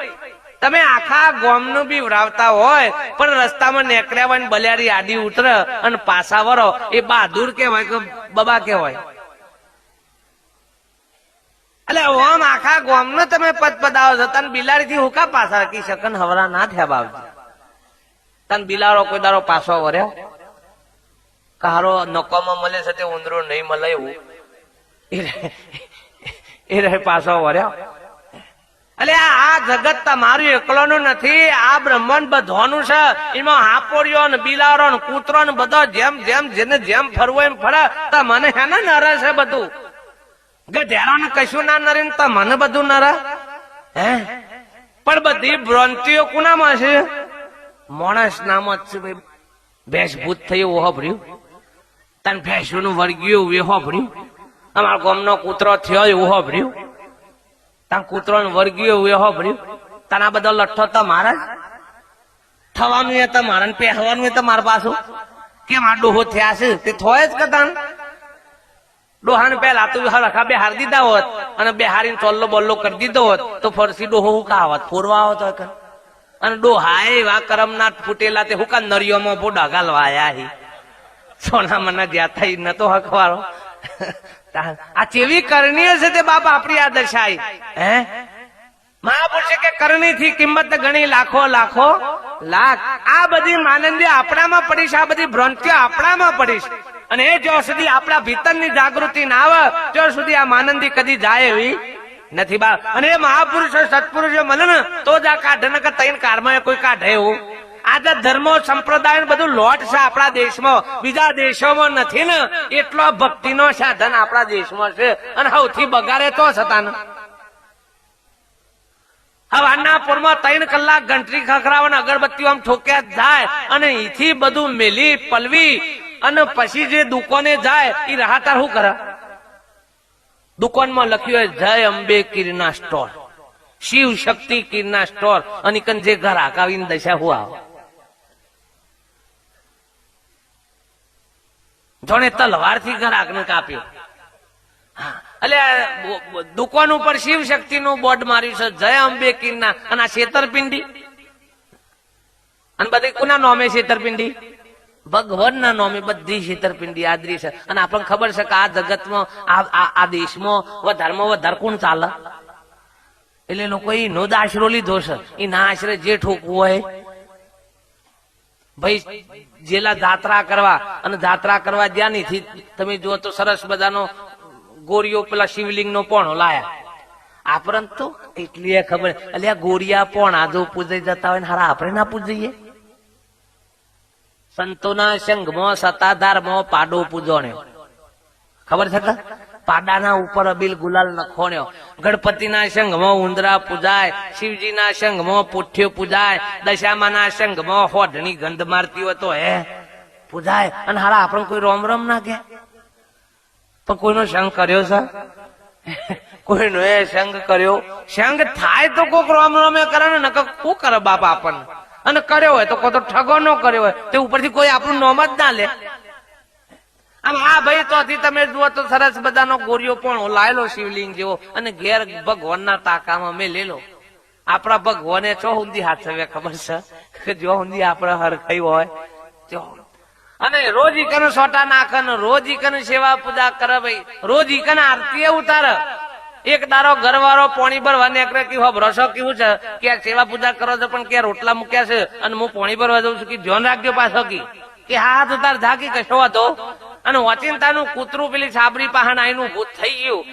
તમે આખા ગામનું બી વરાવતા હોય, પણ રસ્તામાં નેકળ્યા હોય ને બલિયારી આડી ઉતર અને પાછા વરો, એ બહાદુર કેવાય કે બબા કેવાય? એટલે ઓમ આખા ગામનો તમે પદપદાવો છો, તને બિલાડી થી હુકા પાછા રાખી શકન હવરા ના થયા બાપજી. તને બિલાડો કોઈ દારો પાછો વર્યો? કારો નકોમાં મળે છે તે ઉંદરો નહીં મળે એવું એ રહે પાછો વર્યો. એટલે આ જગત તમારું એકલોનું નથી, આ બ્રહ્માંડ બધાનું છે. એમાં હાપોડિયો ને બિલાડો ને કૂતરો ને બધો જેમ જેમ જેને જેમ ફરવું એમ ફરે. તો મને હે ને નરે છે બધું, ગધેડા ને કશું ના નરે તો મને બધું નરે હે. પણ બધી ભ્રાંતિઓ કોનામાં છે? માણસ નામ જ છે ભાઈ. ભેંસભૂત થયું ઓહો ભર્યું, તને ભેંસું નું વર્ગ્યું એ હોભર્યું, અમારા ગામનો કૂતરો થયો એવું હોભર્યું, ત્યાં કૂતરો વર્ગ્યું એ હોભર્યું. તના બધો લઠ્ઠો તમારા જ થવાનું, એ તમારા પહેરવાનું એ તમારા પાછું. કેમ આ ડોહો થયા છે તે થોય જ કદાન ડોહાને પહેલા તો હરખા બેહાર દીધા હોત અને બેહારીને ચોલ્લો બોલ્લો કરી દીધો હોત તો ફરસી ડોહો હુકા આવત, ફોરવા આવતો. અને ડોહા એવા કરમના ફૂટેલા તે હુકા નરિયોમાં પોડા ગાલવાયા. સોના મને જ્યાં થઈ નતો હકવારો. આ કેવી કરણીય છે તે બાપ આપણી આ દશાઈ હે. મહાપુરુષે કે કરણી થી કિંમત ગણી લાખો લાખો લાખ. આ બધી માનંદી આપણામાં પડીશ, આ બધી ભ્રાંતિઓ આપણામાં પડીશ. અને એ જ્યાં સુધી આપણા ભીતરની જાગૃતિ ના આવે ત્યાં સુધી આ માનંદી કદી જાય એવી નથી બાપ. અને એ મહાપુરુષો સત્પુરુષો મળે ને તો જ આ કાઢે, ને કે તૈન કારમાં કોઈ કાઢે એવું. આજે ધર્મો સંપ્રદાય બધું લોટ છે આપણા દેશમાં, બીજા દેશોમાં નથી ને. એટલો ભક્તિનો સાધન આપણા દેશમાં છે, અને સૌથી બગાડે તો છતાં હવાના પોરમાં 3 કલાક ઘંટડી ખખરાવને અગરબત્તીઓ આમ ઠોક્યા જાય, અને એથી બધું મેલી પલવી અને પછી જે દુકાને જાય એ રાહતાર શું કરે? દુકાનમાં લખ્યું હોય જય અંબે કિરના સ્ટોર, શિવ શક્તિ કિરના સ્ટોર, અને જે ઘર આકાવીને દશા હું આવે જોણે તલવાર થી ઘર આગને કાપ્યો. એટલે દુકાન ઉપર શિવ શક્તિ નું બોર્ડ માર્યું છે જય અંબે કિરના. અને આ છેતરપિંડી, અને બધી કોના નામે છેતરપિંડી? ભગવાન ના નામે બધી છેતરપિંડી આદરી છે. અને આપણને ખબર છે કે આ જગતમાં આ દેશમાં વધારમાં વધારે કોણ ચાલે? એટલે લોકો એનો જ આશરો લીધો છે. એ ના આશરે જે ઠોકવું હોય ભાઈ, જેલા જાત્રા કરવા, અને જાત્રા કરવા જ્યાં નથી તમે જુઓ તો સરસ બધાનો ગોરીઓ પેલા શિવલિંગ નો પોણો લાયા. આપણને તો એટલી ખબર એટલે આ ગોરિયા પોણા જો પૂજાઈ જતા હોય ને હારા આપણે ના પૂજાઈએ. સંતોના સંઘમાં સતાધારમાં પાડો પૂજોણ્યો, ખબર છે કે? પાડાના ઉપર અબીલ ગુલાલ નખોણ્યો. ગણપતિના સંઘમાં ઉંદરા પૂજાય, શિવજીના સંઘમાં પુઠ્યો પૂજાય, દશામાના સંઘમાં હોઢની ગંધ મારતી હોય તો હે પૂજાય. અને હારા આપણે કોઈ રોમ રોમ ના કે, પણ કોઈનો સંગ કર્યો છે? કોઈનો એ સંગ કર્યો, સંગ થાય તો કોક રામ રામે કરે ને નકર શું કરે બાપ આપણને, અને કર્યો હોય તો કોઈ તો ઠગો ન કર્યો હોય તો ઉપરથી કોઈ આપણું નોમ જ ના લે. આમ આ ભાઈ તોથી તમે જુઓ તો સરસ બધાનો ગોરીઓ પણ લાયેલો શિવલિંગ જેવો અને ઘેર ભગવાનના તાકામાં મેલેલો. આપણા ભગવાને ચો ઊંધી હાથ હવે ખબર છે કે જો ઊંધી આપણે હરખાઈ હોય અને રોજ ઈકન સોટા નાખે ને રોજ ઈકન સેવા પૂજા કરે ભાઈ, રોજ ઈકન આરતી ઉતારે. એક દારો ઘરવાળો પોણી ભરવા નીકળે કે ભરોસો કેવું છે કે સેવા પૂજા કરો છો પણ કે રોટલા મૂક્યા છે અને હું પોણી ભરવા જઉં છું કે ધ્યાન રાખજો પાછો કે હાથ ઉતાર ધાકી કશો હતો. અને ઓચિંતાનું કૂતરું પેલી સાબરી પહાણ આઈનું ભૂત થઈ ગયું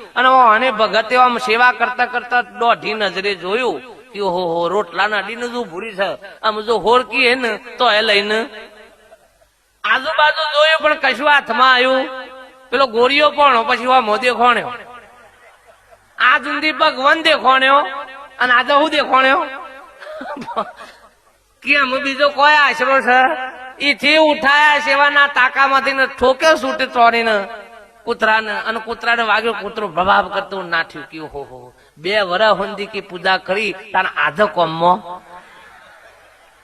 અને ભગતે આમ સેવા કરતા કરતા દોઢી નજરે જોયું કે ઓહો રોટલા ના અડીને જો ભૂરી છે, આમ જો હોરકી હે ને તો એ લઈને આજુબાજુ જોયું પણ કશું હાથમાં આવ્યું. પેલો ગોરીઓ પણ પછી મોં દેખોણ્યો, આ જુંદી ભગવાન દેખોણ્યો અને આજે હું દેખોણ્યો કેમ બીજો કોઈ આશરો છે. ઈથી ઉઠાયા સેવાના તાકામાંથી ને ઠોક્યો સૂટે તોડીને કૂતરાને અને કૂતરાને વાગ્યો. કૂતરો ભવાબ કરતું નાઠ્યું કે હો 2 વર્ષ સુધી की પૂજા કરી તાર આજ કોમમાં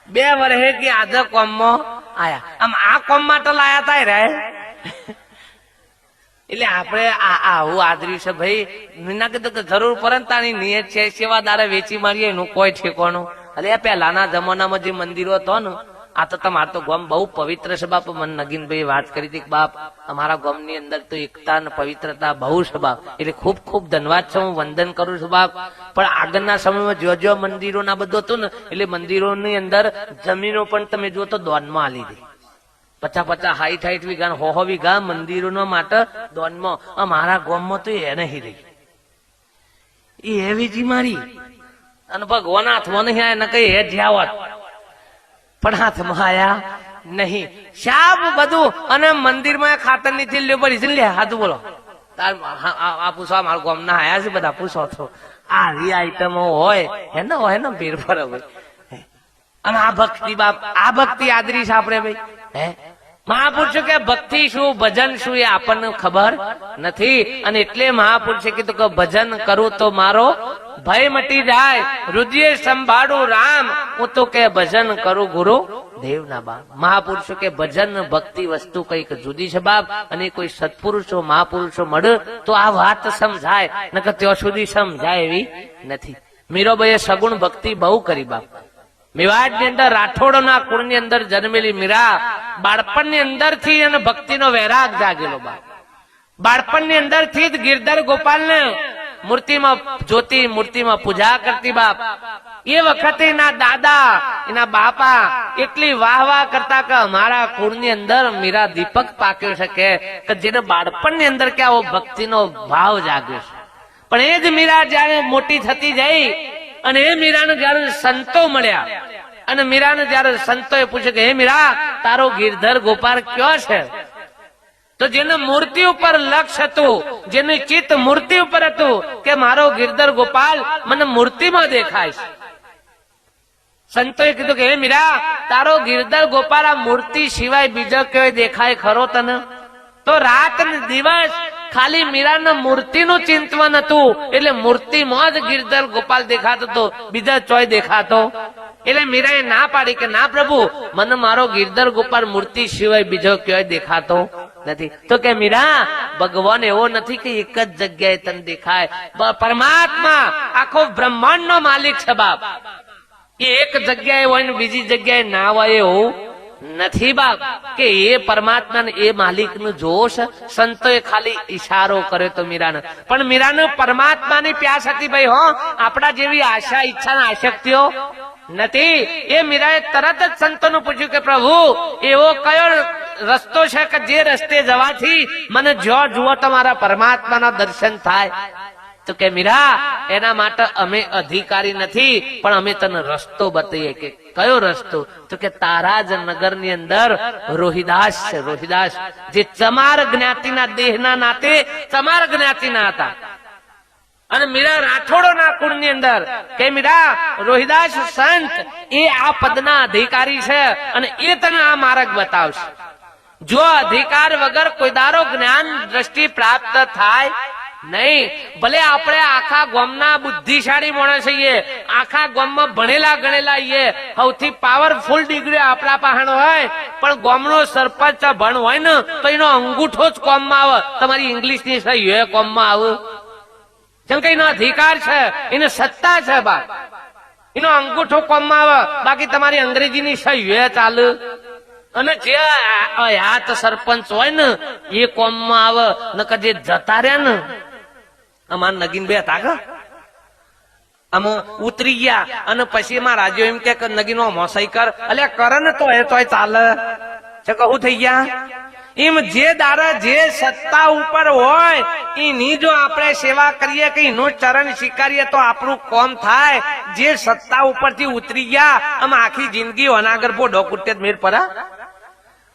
2 વર્ષે કે આજ કોમમાં આયા. આમ આ કોમ માટે લાયા તા રે એટલે આપણે આવું આદર્યું છે ભાઈ. ના કીધું કે જરૂર પડે તારી નિયત છે સેવાદારે વેચી મારીએ એનું કોઈ ઠેકોનું. અરે પહેલાના જમાનામાં જે મંદિરો હતો ને આ તો તમારો તો ગામ બહુ પવિત્ર છે બાપ. મને નગીનભાઈ વાત કરી હતી કે બાપ અમારા ગામ ની અંદર તો એકતા અને પવિત્રતા બહુ છે બાપ. એટલે ખૂબ ખૂબ ધન્યવાદ છે, હું વંદન કરું છું બાપ. પણ આગળના સમયમાં જો મંદિરો ના બધું હતું ને એટલે મંદિરોની અંદર જમીનો પણ તમે જો તો દોનમાં આલી હતી. 50-50 60 વીઘા 100 વીઘા મંદિરો માટે દોનમાં. અમારા ગામમાં તો એ નહીં રહી, એ એવી જી મારી અને ભગવાન હાથમાં નહીં આયા, કઈ હે જ્યાવત પણ હાથમાં આયા નહીં. શાબ બધું અને મંદિરમાં ખાતર ની થેલીઓ પડી છે લે હાથ બોલો આ પૂછો મારા ગામ ના આયા છે બધા પૂછો છો આ આઈટમો હોય ને ભીડ બરાબર. અને આ ભક્તિ બાપ આ ભક્તિ આદરી છે આપણે ભાઈ. હે મહાપુરુષો કે ભક્તિ શું ભજન શું એ આપણને ખબર નથી. અને એટલે મહાપુરુષે કીધું કે ભજન કરું તો મારો ભય મટી જાય, હૃદય સંભાળું રામ, હું તો કે ભજન કરું ગુરુ દેવના બાપ. મહાપુરુષો કે ભજન ભક્તિ વસ્તુ કઈક જુદી છે બાપ. અને કોઈ સત્પુરુષો મહાપુરુષો મળે તો આ વાત સમજાય, નકર ત્યાં સુધી સમજાય એવી નથી. મીરાબાઈએ સગુણ ભક્તિ બહુ કરી બાપ. મેવાડ ની અંદર રાઠોડોના કુળ ની અંદર જન્મેલી મીરા બાળપણ ની અંદર થી અને ભક્તિનો વૈરાગ જાગેલો બાપ. બાળપણ ની અંદર થી જ ગિરધર ગોપાલ ને મૂર્તિમાં જોતી, મૂર્તિમાં પૂજા કરતી બાપ. એ વખતે એના દાદા એના બાપા એટલી વાહ કરતા કે અમારા કુળ ની અંદર મીરા દીપક પાક્યો છે કે જેને બાળપણ ની અંદર કે આવો ભક્તિનો ભાવ જાગ્યો છે. પણ એ જ મીરા જયારે મોટી થતી જઈ અને એ મીરાને જયારે સંતો મળ્યા અને મીરાને જયારે સંતોએ પૂછ્યું કે હે મીરા તારો ગિરધર ગોપાલ કયો છે, તો જેને મૂર્તિ ઉપર લક્ષ્ય હતું, જેનું ચિત્ત મૂર્તિ ઉપર હતું કે મારો ગિરધર ગોપાલ મને મૂર્તિમાં દેખાય છે. સંતોએ કીધું કે હે મીરા તારો ગિરધર ગોપાલ આ મૂર્તિ સિવાય બીજો કયો દેખાય ખરો તને? તો રાત ને દિવસ ખાલી મીરાના મૂર્તિનું ચિંતન હતું. એટલે મૂર્તિમાં જ ગિરધર ગોપાલ દેખાતો હતો, બીજા ચોય દેખાતો. એટલે મીરાએ ના પાડી કે ના પ્રભુ મને મારો ગિરધર ગોપાલ મૂર્તિ સિવાય બીજો ક્યાંય દેખાતો નથી. તો કે મીરા ભગવાન એવો નથી કે એક જ જગ્યાએ તને દેખાય. પરમાત્મા આખો બ્રહ્માંડ નો માલિક છે બાપ. એ એક જગ્યાએ હોય ને બીજી જગ્યાએ ના હોય એવું નથી બાપ. કે એ પરમાત્મા ને એ માલિક નું જોશ સંતોએ ખાલી ઈશારો કર્યો તો મીરાને. પણ મીરાને પરમાત્માની પ્યાસ હતી ભાઈ. હો આપણા જેવી આશા ઈચ્છા આશક્તિઓ નથી. એ મીરાએ તરત જ સંતોનું પૂછ્યું કે પ્રભુ એવો કયો રસ્તો છે કે જે રસ્તે જવાથી મને જો જુઓ તમારા પરમાત્માના દર્શન થાય? તો કે મીરા એના માટે અમે અધિકારી નથી, પણ અમે તને રસ્તો બતાવીએ. કે કયો રસ્તો? તો કે તારા જ નગર ની અંદર રોહિદાસ છે. રોહિદાસ જે ચમાર જ્ઞાતિના દેહના નાતે ચમાર જ્ઞાતિના હતા. અને મીરા રાઠોડોના કુળ ની અંદર કે મીરા રોહિદાસ સંત એ આ પદના અધિકારી છે અને એ તને આ માર્ગ બતાવશે. જો અધિકાર વગર કોઈ દારો જ્ઞાન દ્રષ્ટિ પ્રાપ્ત થાય નહીં. ભલે આપણે આખા ગામના બુદ્ધિશાળી માણસ છીએ, આખા ગામમાં ભણેલા ગણેલા છીએ, સૌથી પાવરફુલ ડિગ્રી આપણા પાસે હોય, પણ ગામનો સરપંચ ભણ હોય ને તો એનો અંગૂઠો જ કોમમાં આવે. તમારી ઇંગ્લિશ ની સહી હોય કોમમાં આવે, જેમ કે એનો અધિકાર છે, એને સત્તા છે બાપ, એનો અંગૂઠો કોમમાં આવે. બાકી તમારી અંગ્રેજીની સહી હોય ચાલે. અને જે હયાત સરપંચ હોય ને એ કોમમાં આવે. નકર જે જતા રહ્યા ને, અમાર નગીન બે હતા કે આમાં ઉતરી ગયા અને પછી એમાં રાજ્યો એમ કે નગીનો મોસઈ કર, એટલે કરે ને તો એ તોય ચાલે છે. કહું થઈ ગયા એમ જે દારા જે સત્તા ઉપર હોય એની જો આપણે સેવા કરીએ કે એનું ચરણ સ્વીકારીએ તો આપણું કોમ થાય. જે સત્તા ઉપરથી ઉતરી ગયા આમ આખી જિંદગી અનાગર પો ડોકુટે મેર પરા.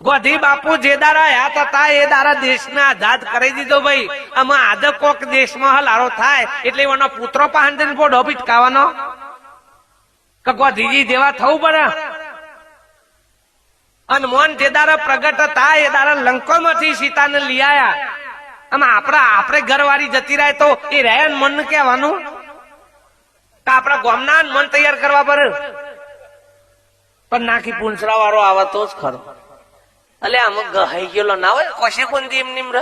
ગોધી બાપુ જે દારા યાદ હતા એ દારા દેશને આઝાદ કરી દીધો ભાઈ. આમાં આદે કોક દેશમાં હલારો થાય એટલે એનો પુત્રો પાસે પોડો પીટકાવાનો કે ગોધીજી જેવા થવું પડે. અને મોન જે દારા પ્રગટ હતા એ દારા લંકોમાંથી સીતાને લઈ આયા. આમાં આપણે ઘરવાળી જતી રહે તો એ રહ્યા મન કહેવાનું કે આપણા ગામના મન તૈયાર કરવા પડે. પણ નાખી પૂંછરા વાળો આવે તો જ ખરો. અલે આમ ગહાઈ ગયેલો ના હોય કશે કોણ એમ નિમ્ર.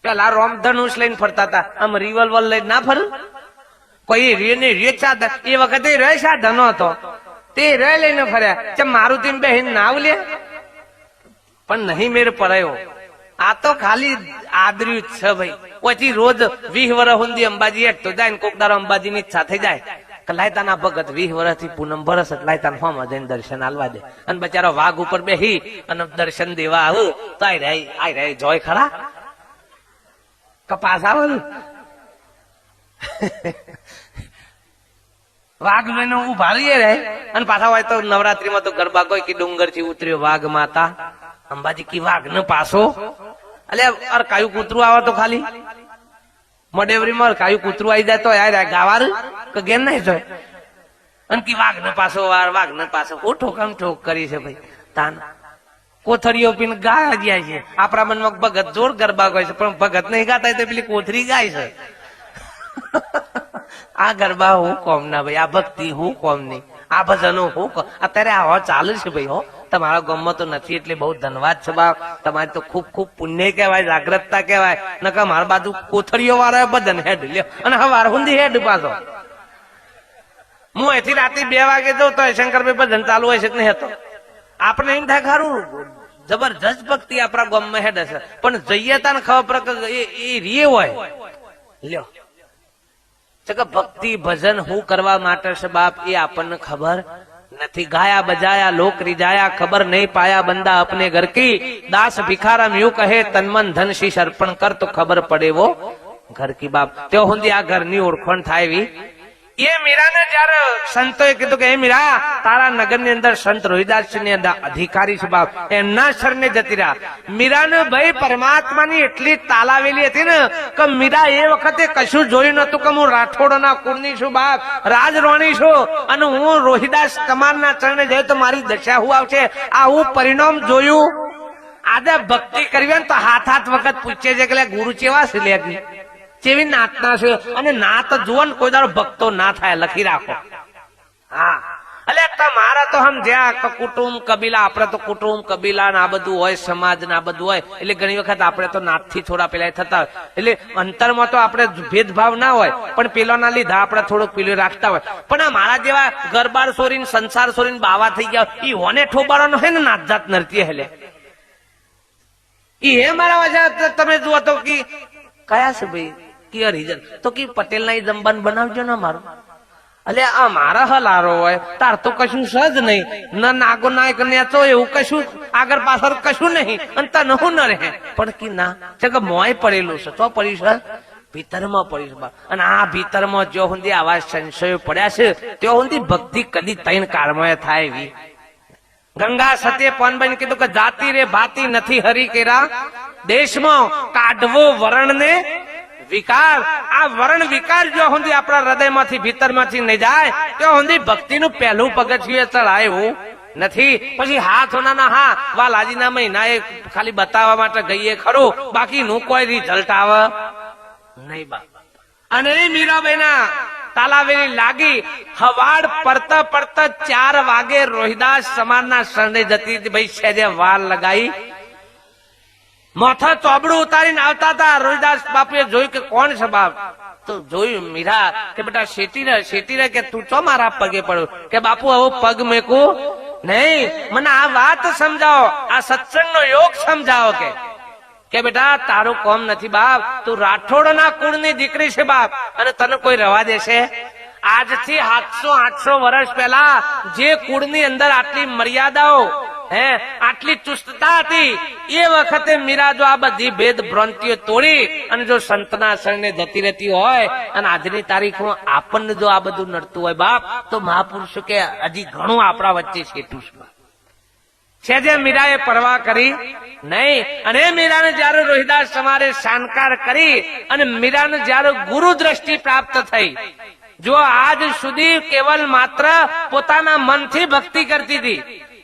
પેલા રોમધનુષ લઈને ફરતા હતા, આમ રિવોલ્વર લઈને ના ફર. કોઈ રે ને રે સાધન એ વખતે રે સાધનો હતો તે રે લઈને ફર્યા. ચમ મારું તેમ બહેન નાવ લે પણ નહીં મેર પડાયો. આ તો ખાલી આદર્યું જ છે ભાઈ. પછી રોજ 20 વર્ષ સુધી અંબાજી એકતો જાય ને કોક દારો અંબાજી ની ઈચ્છા થઈ જાય લાયતાના ભગત 20 વર્ષથી પૂનમ ભરસ લાયતા હોમ જઈને દર્શન આલવા દે. અને બચારો વાઘ ઉપર બેહી અને દર્શન દેવા આવું તો આઈ રે જોય ખરા કપાસ આવે વાઘ જોઈને ઉભા રહીએ રે. અને પાછા હોય તો નવરાત્રીમાં તો ગરબા કોઈ કે ડુંગર થી ઉતર્યો વાઘ માતા અંબાજી કી વાઘ ને પાછો. અલે અર કાયું કૂતરું આવે તો ખાલી મડેવરી માં કાયું કૂતરું આવી જાય તો યાર ગાવાર કે ગેમ નહીં જોય. અને કી વાઘ ને પાછો વાઘ ને પાછો ઠોકામ ઠોક કરી છે ભાઈ. તાન કોથળીઓ પીને ગાય ગયા છે. આપણા મનમાં ભગત જોર ગરબા ગાય છે પણ ભગત નહીં ગાતા તો પેલી કોથળી ગાય છે. આ ગરબા હું કોમ ના ભાઈ, આ ભક્તિ હું કોમ નહીં, આ ભજનો હું અત્યારે આવા ચાલુ છે ભાઈ. હો તમારા ગામમાં તો નથી એટલે બહુ ધન્યવાદ છે બાપ. તમારે તો ખૂબ ખૂબ પુણ્ય કહેવાય, જાગ્રતતા કહેવાય. નકર મારા બાજુ કોથળીઓ વાળા ભજન હેડ લ્યો અને હવાર સુધી હેડ પાછો. હું અહીંથી રાતે 2 વાગે જઉં તો શંકરભાઈ ભજન ચાલુ હોય છે નહીં હતો. આપણે એમ થાય ખરું જબરજસ્ત ભક્તિ આપણા ગામમાં હેડ છે પણ જઈએ તાને ખબર પડે એ રીએ હોય લ્યો. ભક્તિ ભજન હું કરવા માટે છે બાપ એ આપણને ખબર નથી. ગાયા બજાયા લોક રીજાયા ખબર નહીં પાયા બંદા અપને ઘર કી. દાસ ભિખારામ યું કહે તન મન ધન શીશ અર્પણ કર તો ખબર પડે વો ઘર કી બાપ. તેઓ સુધી આ ઘરની ઓળખાણ થાય એવી. એ મીરાને જયારે સંતોએ કીધું કે એ મીરા તારા નગર ની અંદર સંત રોહિદાસ ને અધિકારી છે બાપ, એમના શરણે જતી રહ્યા. મીરાને ભાઈ પરમાત્માની એટલી તાલાવેલી હતી ને કે મીરા એ વખતે કશું જોયું નતું કે હું રાઠોડના કુળની છું બાપ, રાજરોણી છું અને હું રોહિદાસ કમારના ચરણે જઈ તો મારી દશા હું આવશે. આ હું પરિણામ જોયું. આજે ભક્તિ કરવી ને તો હાથ વખત પૂછે છે કે ગુરુ ચેવા છે લે કેવી નાતના છે અને નાત જુઓ ને કોઈ દાડો ભક્તો ના થાય લખી રાખો. હા એટલે તમારા તો સમજ્યા કુટુંબ કબીલા, આપડે તો કુટુંબ કબીલા ને આ બધું હોય, સમાજ ને આ બધું હોય એટલે ઘણી વખત આપણે તો નાત થી થોડા પેલા થતા હોય એટલે અંતરમાં તો આપણે ભેદભાવ ના હોય પણ પેલો ના લીધા આપણે થોડુંક પેલું રાખતા હોય. પણ આ મારા જેવા ગરબાર સોરીને સંસાર સોરીને બાવા થઈ ગયા ઈ હોને ઠોબારવાનો હે ને નાત જાત નરતી હેલે ઈ હે મારા વજહ તમે જુઓ તો કે કયા છે ભાઈ કે રીઝન તો કે પટેલ ના જમવાનું બનાવજો ને મારું. એટલે આ મારા હલારો હોય તાર તો કશું સજ નહીં ના નાગો નાયક નેચો એવું કશું આગળ પાછળ કશું નહીં અને તને હું ન રહે પણ કે ના છે કે મોય પડેલું છે તો પડ્યું છે ભીતરમાં પડ્યું છે. અને આ ભીતરમાં જો સુધી આવા સંશયો પડ્યા છે ત્યાં સુધી ભક્તિ કદી તૈન કાળમાં થાય એવી. ગંગા સત્ય પાનબાઈ કીધું કે જાતિ રે ભાતી નથી હરી કેરા દેશમાં કાઢવો વર્ણ ને વિકાર. આ વર્ણ વિકાર જો સુધી આપણા હૃદયમાંથી ભીતરમાંથી નહીં જાય તો સુધી ભક્તિનું પહેલું પગથિયું ચડાય એવું નથી. પછી હાથ હોનાના હા વાલાજીના મહિના એ ખાલી બતાવવા માટે ગઈએ ખરું, બાકી નું કોઈ રિઝલ્ટ આવે નહીં બા. અને મીરાબાઈના તાલાવેલી લાગી હવાડ પડતા પડતા 4 વાગે રોહિદાસ સમાજના શરણે જતી હતી. ભાઈ સેજે વાર લગાઈ, માથા ચોબડું ઉતારીને આવતા હતા. રોહિદાસ બાપુએ જોયું કે કોણ છે બાપ? તો જોયું મીરા કે બેટા શેટી રે કે તું ચો મારા પગે પડ્યો? કે બાપુ આવો પગ મેકું નહીં, મને આ વાત સમજાવો, આ સત્સંગનો યોગ સમજાવો. કે બેટા તારું કોમ નથી બાપ, તું રાઠોડના કુળની દીકરી છે બાપ, અને તને કોઈ રવા દેશે? આજથી 700-800 વર્ષ પહેલા જે કુળની અંદર આટલી મર્યાદાઓ આટલી ચુસ્તતા હતી, એ વખતે મીરા જો આ બધી ભેદ ભ્રાંતિઓ તોડી અને જો સંતના શરણે જતી રહેતી હોય, અને આજની તારીખમાં આપણને જો આ બધું નડતું હોય બાપ, તો મહાપુરુષો કે હજી ઘણું આપણા વચ્ચે છેટું છે. જે મીરાએ પરવા કરી નહીં. અને મીરાને જયારે રોહિદાસ સમારે શાનકાર કરી અને મીરાને જયારે ગુરુ દ્રષ્ટિ પ્રાપ્ત થઈ, જો આજ સુધી કેવલ માત્ર પોતાના મનથી ભક્તિ કરતી હતી,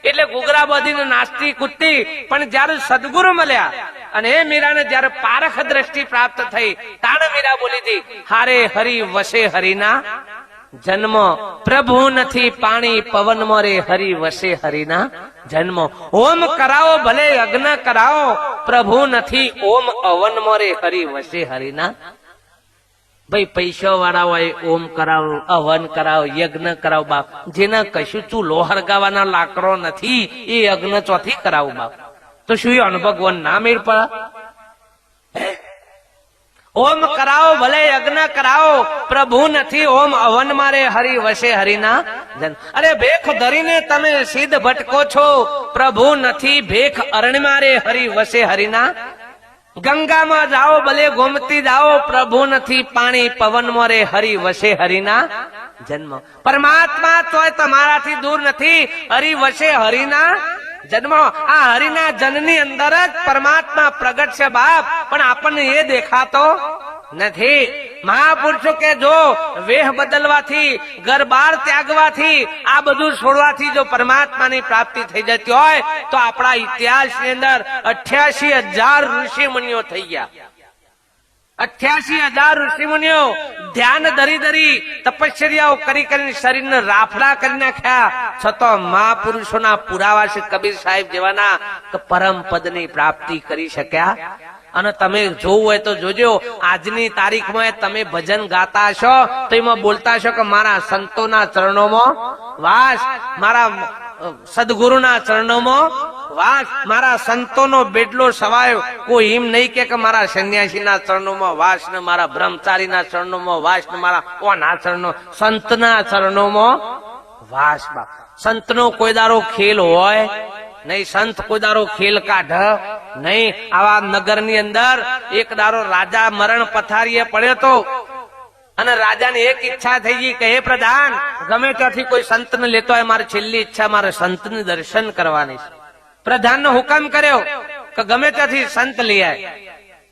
એટલે ઘૂઘરા બધીને નાસ્તી કૂદતી, પણ જયારે સદગુરુ મળ્યા અને એ મીરાને જયારે પારખ દ્રષ્ટિ પ્રાપ્ત થઈ, તાણે મીરા બોલી હતી, હારે હરિ વસે હરિના જન્મ, પ્રભુ નથી પાણી પવન મોરે, હરિ વસે હરિના જન્મ. ઓમ કરાવો ભલે યજ્ઞ કરાવો, પ્રભુ નથી ઓમ અવન મોરે, હરિ વસે હરિના. ભાઈ પૈસા વાળા હોય ઓમ કરાવો, અવન કરાવો, યજ્ઞ કરાવો બાપ, જેના કશું ચૂલો હરગાવાના લાકડો નથી, એ યજ્ઞ ચોથી કરાવો બાપ. તો શું અનુભગવાન ના મેળ પડે? ઓમ કરાવો ભલે યજ્ઞ કરાવો, પ્રભુ નથી ઓમ અવન મારે, હરિ વસે હરિના જન. અરે ભેખ ધરીને તમે સિદ્ધ ભટકો છો, પ્રભુ નથી ભેખ અરણ મારે, હરિ વસે હરિના. ગંગામાં જાઓ ભલે ગોમતી જાઓ, પ્રભુ નથી પાણી પવન મોરે, હરિ વસે હરિના જન્મ. પરમાત્મા તોય તમારાથી દૂર નથી, હરિ વસે હરિના જન્મ. આ હરિના જનની અંદર જ પરમાત્મા પ્રગટ છે બાપ, પણ આપણને એ દેખાતો નથી. મહાપુરુષો કે જો વેહ બદલવાથી, ઘર બાર ત્યાગવાથી, આ બધું છોડવાથી જો પરમાત્માની પ્રાપ્તિ થઈ જતી હોય, તો આપણા ઇતિહાસની અંદર 88,000 ઋષિ મુનિઓ થઈ ગયા. 88,000 ઋષિ મુનિઓ ધ્યાન ધરી તપશ્ચર્યાઓ કરીને શરીરને રાફડા કરી નાખ્યા, છતાં મહાપુરુષોના પુરાવા છે કબીર સાહેબ જેવાના, કે પરમ પદની પ્રાપ્તિ કરી શક્યા. અને તમે જોવું હોય તો જોજો, આજની તારીખમાં તમે ભજન ગાતા હશો તો એમાં બોલતા હશો કે મારા સંતોના ચરણોમાં વાસ, મારા સદગુરુના ચરણોમાં વાસ, મારા સંતોનો બેડલો સવાયો. કોઈ એમ નહીં કે મારા સંન્યાસીના ચરણોમાં વાસ, ને મારા બ્રહ્મચારીના ચરણોમાં વાસ, ને મારા ઓના ચરણો, સંતના ચરણોમાં વાસ. બા સંતનો કોઈ દારો ખેલ હોય નહીં, સંત કોઈ દારો ખેલ કાઢ નહીં. આવા નગરની અંદર એક દારો રાજા મરણ પથારીએ પડ્યો તો, અને રાજાની એક ઈચ્છા થઈ ગઈ કે હે પ્રધાન, ગમે ત્યાંથી કોઈ સંતને લેતો હોય, મારી છેલ્લી ઈચ્છા મારે સંતને દર્શન કરવાની છે. પ્રધાનનો હુકમ કર્યો કે ગમે ત્યાંથી સંત લઈ આય.